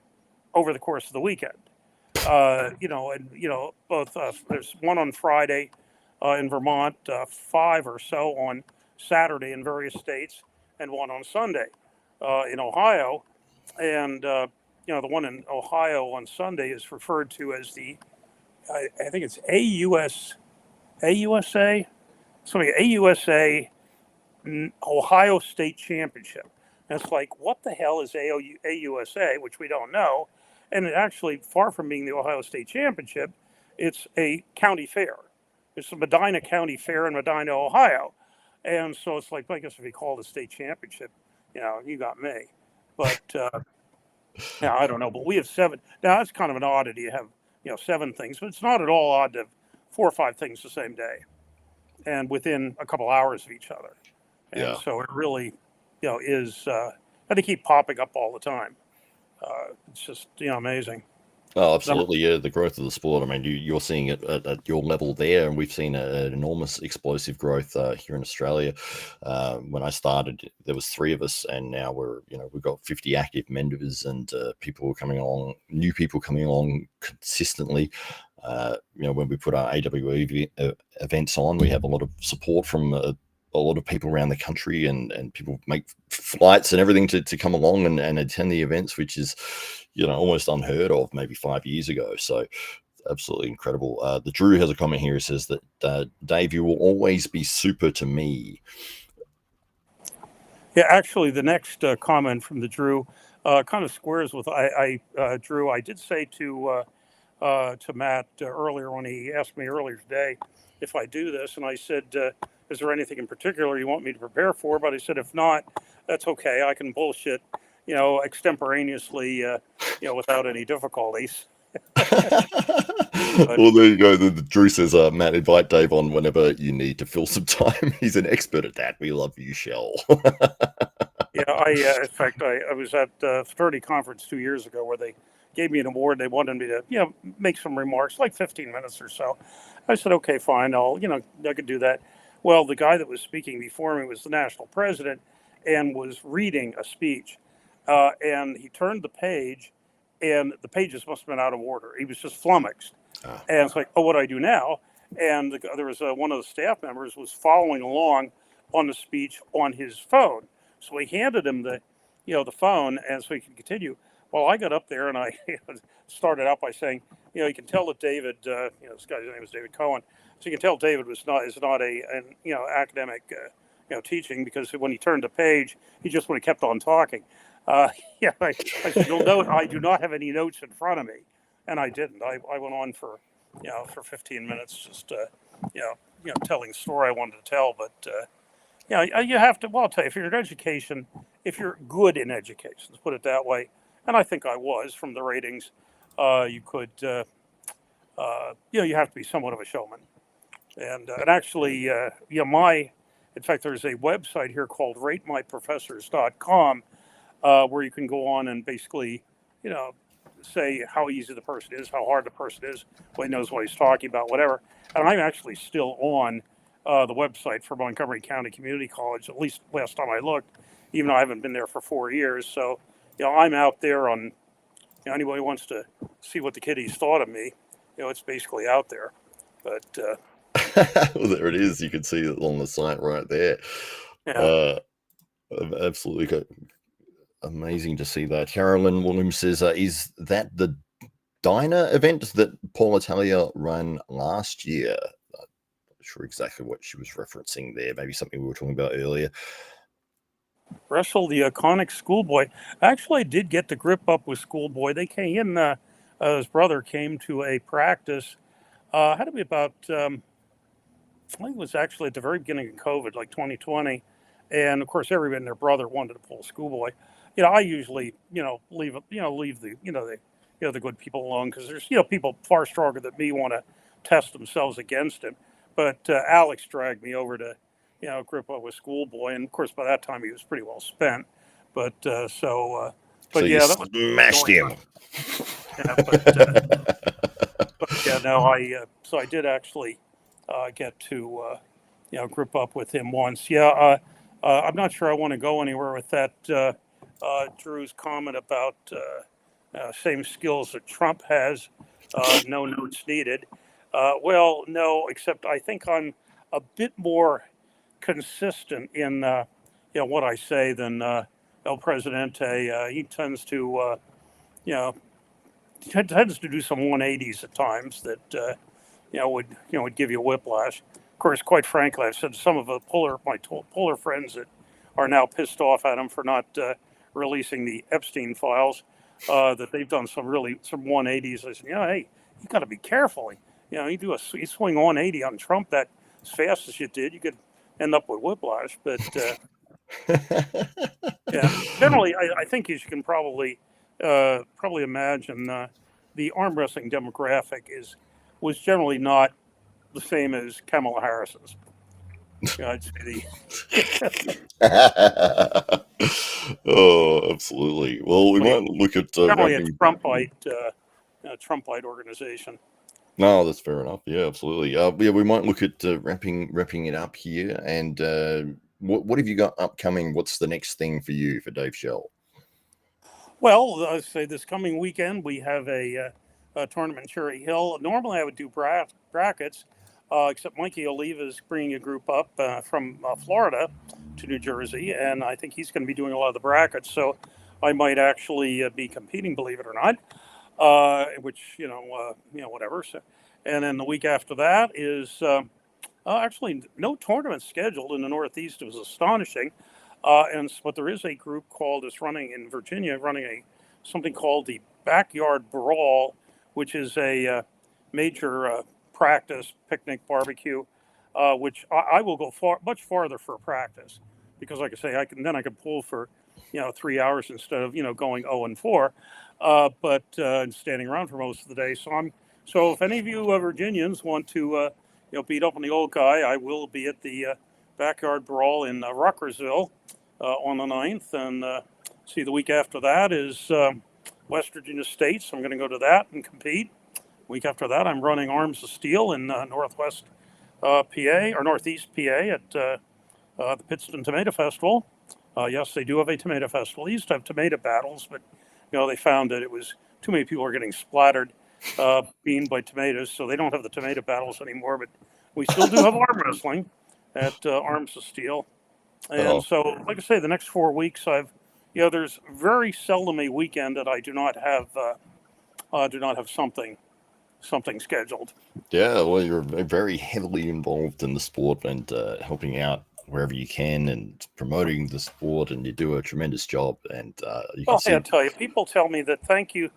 over the course of the weekend. Both there's one on Friday in Vermont, 5 or so on Saturday in various states, and one on Sunday in Ohio. And the one in Ohio on Sunday is referred to as I think it's AUSA, AUSA Ohio State Championship. And it's like, what the hell is AUSA, which we don't know. And it actually, far from being the Ohio State Championship, it's a county fair. It's the Medina County Fair in Medina, Ohio. And so it's like, I guess if you call it a state championship, you got me. But yeah, I don't know. But we have 7. Now, that's kind of an oddity to have, 7 things. But it's not at all odd to have 4 or 5 things the same day and within a couple hours of each other. And so it really, is, and they keep popping up all the time. It's just, amazing. Oh, absolutely. Yeah, the growth of the sport. I mean, you're seeing it at your level there, and we've seen an enormous explosive growth here in Australia. When I started, there was 3 of us, and now we've got 50 active members, and people coming along, new people coming along consistently. When we put our AWE events on, we have a lot of support from a lot of people around the country, and people make flights and everything to come along and attend the events, which is, almost unheard of maybe 5 years ago. So absolutely incredible. The Drew has a comment here. He says that, Dave, you will always be super to me. Yeah, actually, the next comment from the Drew kind of squares with Drew. I did say to Matt earlier when he asked me earlier today if I do this, and I said, is there anything in particular you want me to prepare for? But I said, if not, that's okay. I can bullshit, extemporaneously, without any difficulties. Well, there you go. The Drew says, Matt, invite Dave on whenever you need to fill some time. He's an expert at that. We love you, Schell. Yeah, in fact, I was at the fraternity conference 2 years ago where they gave me an award. They wanted me to, make some remarks, like 15 minutes or so. I said, okay, fine. I could do that. Well, the guy that was speaking before me was the national president and was reading a speech. And he turned the page, and the pages must have been out of order. He was just flummoxed. And it's like, oh, what do I do now? And there was one of the staff members was following along on the speech on his phone. So he handed him the phone, and so he could continue. Well, I got up there and I started out by saying, you can tell that David, this guy's name is David Cohen, so you can tell David is not an academic, teaching, because when he turned the page, he just would have kept on talking. I said, you'll note I do not have any notes in front of me, and I didn't. I went on for 15 minutes, just telling the story I wanted to tell, but. You have to. Well, I'll tell you, if you're in education, if you're good in education, let's put it that way, and I think I was from the ratings, you could, you have to be somewhat of a showman, and actually, in fact, there's a website here called RateMyProfessors.com, where you can go on and basically, say how easy the person is, how hard the person is, what he knows what he's talking about, whatever, and I'm actually still on. The website for Montgomery County Community College, at least last time I looked, even though I haven't been there for 4 years. So, I'm out there on, anybody wants to see what the kiddies thought of me, it's basically out there. But well, there it is. You can see it on the site right there. Yeah. Absolutely good. Amazing to see that. Carolyn Williams says, is that the diner event that Paul Italia ran last year? Sure exactly what she was referencing there. Maybe something we were talking about earlier. Wrestle the iconic Schoolboy. Actually, I did get to grip up with Schoolboy. They came in, his brother came to a practice. Had to be about, I think it was actually at the very beginning of COVID, like 2020. And of course, everybody and their brother wanted to pull Schoolboy. I usually, leave the, the good people alone, because there's, people far stronger than me want to test themselves against him. But Alex dragged me over to, grip up with Schoolboy, and of course by that time he was pretty well spent. But so yeah, that was smashed him. Yeah, but yeah, no, so I did actually get to grip up with him once. Yeah, I'm not sure I want to go anywhere with that. Drew's comment about same skills that Trump has, no notes needed. Well, no, except I think I'm a bit more consistent in what I say than El Presidente. He tends to do some 180s at times that would give you whiplash. Of course, quite frankly, I've said some of my Puller friends that are now pissed off at him for not releasing the Epstein files, that they've done some 180s. I said, hey, you got to be careful. You swing 180 on Trump that as fast as you did, you could end up with whiplash. But yeah, generally, I think you can probably imagine the arm wrestling demographic was generally not the same as Kamala Harris's. I'd say Oh, absolutely. Well, we might look at generally a wrapping. Trumpite organization. No, that's fair enough. Yeah, absolutely. Yeah, we might look at wrapping it up here. And what have you got upcoming? What's the next thing for you for Dave Schell? Well, I say this coming weekend we have a tournament in Cherry Hill. Normally I would do brackets, except Mikey Oliva is bringing a group up from Florida to New Jersey, and I think he's going to be doing a lot of the brackets. So I might actually be competing, believe it or not. Which whatever. So, and then the week after that is actually no tournament scheduled in the Northeast. It was astonishing. But there is a group is running in Virginia, running something called the Backyard Brawl, which is a major practice picnic barbecue, which I will go much farther for practice, because like I say, I can pull for 3 hours instead of going 0-4, but standing around for most of the day. So if any of you Virginians want to beat up on the old guy, I will be at the Backyard Brawl in Ruckersville on the 9th, and see, the week after that is West Virginia State, so I'm going to go to that and compete. Week after that, I'm running Arms of Steel in Northwest PA, or Northeast PA, at the Pittston Tomato Festival. Yes, they do have a tomato festival. They used to have tomato battles, but they found that it was too many people were getting splattered bean by tomatoes, so they don't have the tomato battles anymore. But we still do have arm wrestling at Arms of Steel. And so, like I say, the next 4 weeks, there's very seldom a weekend that I do not have something scheduled. Yeah, well, you're very heavily involved in the sport and helping out wherever you can and promoting the sport, and you do a tremendous job. And I tell you, people tell me that thank you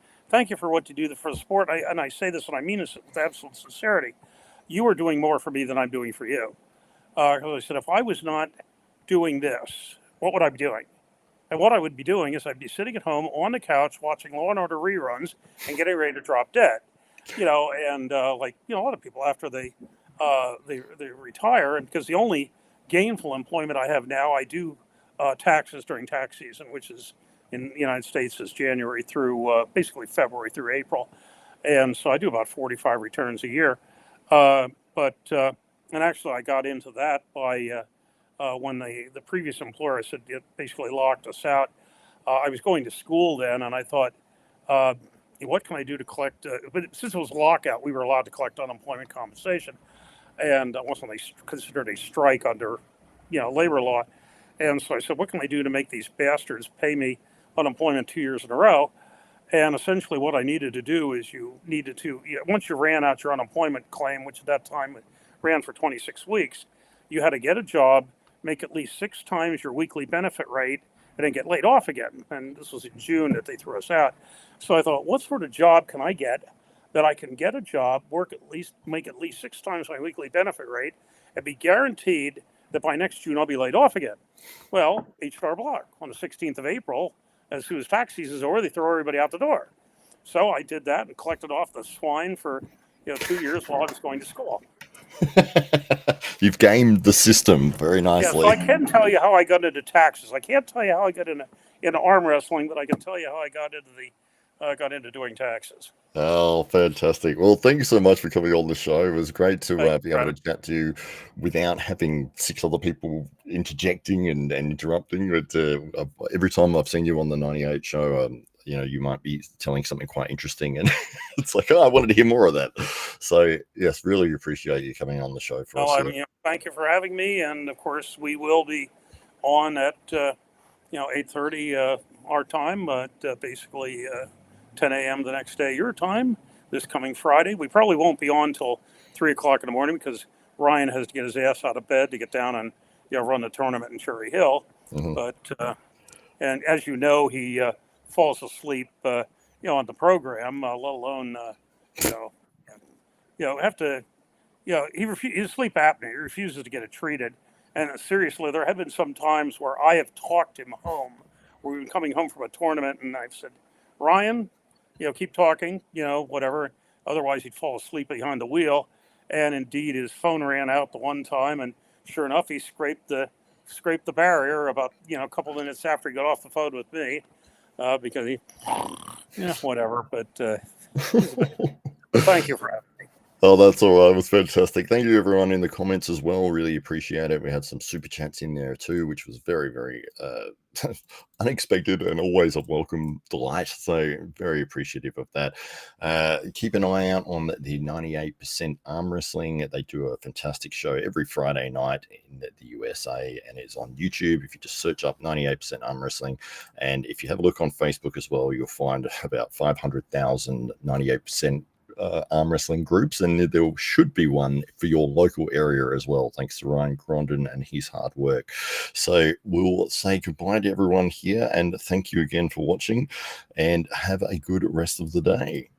for what you do for the sport. And I say this, and I mean this with absolute sincerity. You are doing more for me than I'm doing for you. Because I said, if I was not doing this, what would I be doing? And what I would be doing is I'd be sitting at home on the couch watching Law and Order reruns and getting ready to drop dead. And a lot of people after they retire, and because the only gainful employment I have now, I do taxes during tax season, which is in the United States is January through basically February through April, and so I do about 45 returns a year. And actually, I got into that by when the previous employer said it basically locked us out. I was going to school then, and I thought, what can I do to collect? But since it was lockout, we were allowed to collect unemployment compensation, and it wasn't considered a strike under, labor law. And so I said, what can I do to make these bastards pay me unemployment 2 years in a row? And essentially, what I needed to do is once you ran out your unemployment claim, which at that time ran for 26 weeks, you had to get a job, make at least 6 times your weekly benefit rate, and then get laid off again. And this was in June that they threw us out. So I thought, what sort of job can I get that I can get a job, make at least 6 times my weekly benefit rate, and be guaranteed that by next June I'll be laid off again? Well, H&R Block on the 16th of April, as soon as tax season is over, they throw everybody out the door. So I did that and collected off the swine for 2 years while I was going to school. You've gamed the system very nicely. Yeah, so I can tell you how I got into taxes. I can't tell you how I got into arm wrestling, but I can tell you how I got into doing taxes. Oh, fantastic. Well, thank you so much for coming on the show. It was great to be able to chat to you without having 6 other people interjecting and interrupting. But every time I've seen you on the 98 show, you might be telling something quite interesting, and it's like, I wanted to hear more of that. So yes, really appreciate you coming on the show for us. Thank you for having me, and of course we will be on at 8:30 our time, but basically 10 a.m. the next day your time this coming Friday. We probably won't be on till 3 o'clock in the morning because Ryan has to get his ass out of bed to get down and run the tournament in Cherry Hill. Mhm. But and as you know, he falls asleep on the program, let alone have to he's sleep apnea. He refuses to get it treated. And seriously, there have been some times where I have talked him home. Where we've been coming home from a tournament, and I've said, Ryan, keep talking, whatever. Otherwise, he'd fall asleep behind the wheel. And indeed, his phone ran out the one time, and sure enough, he scraped the barrier about a couple minutes after he got off the phone with me, because he, whatever. But thank you for having me. Oh, that's all right. It was fantastic. Thank you, everyone, in the comments as well. Really appreciate it. We had some super chats in there too, which was very, very unexpected and always a welcome delight. So very appreciative of that. Keep an eye out on the 98% Arm Wrestling. They do a fantastic show every Friday night in the USA, and it's on YouTube. If you just search up 98% Arm Wrestling, and if you have a look on Facebook as well, you'll find about 500,000 98% arm wrestling groups, and there should be one for your local area as well, thanks to Ryan Grondin and his hard work. So we'll say goodbye to everyone here, and thank you again for watching, and have a good rest of the day.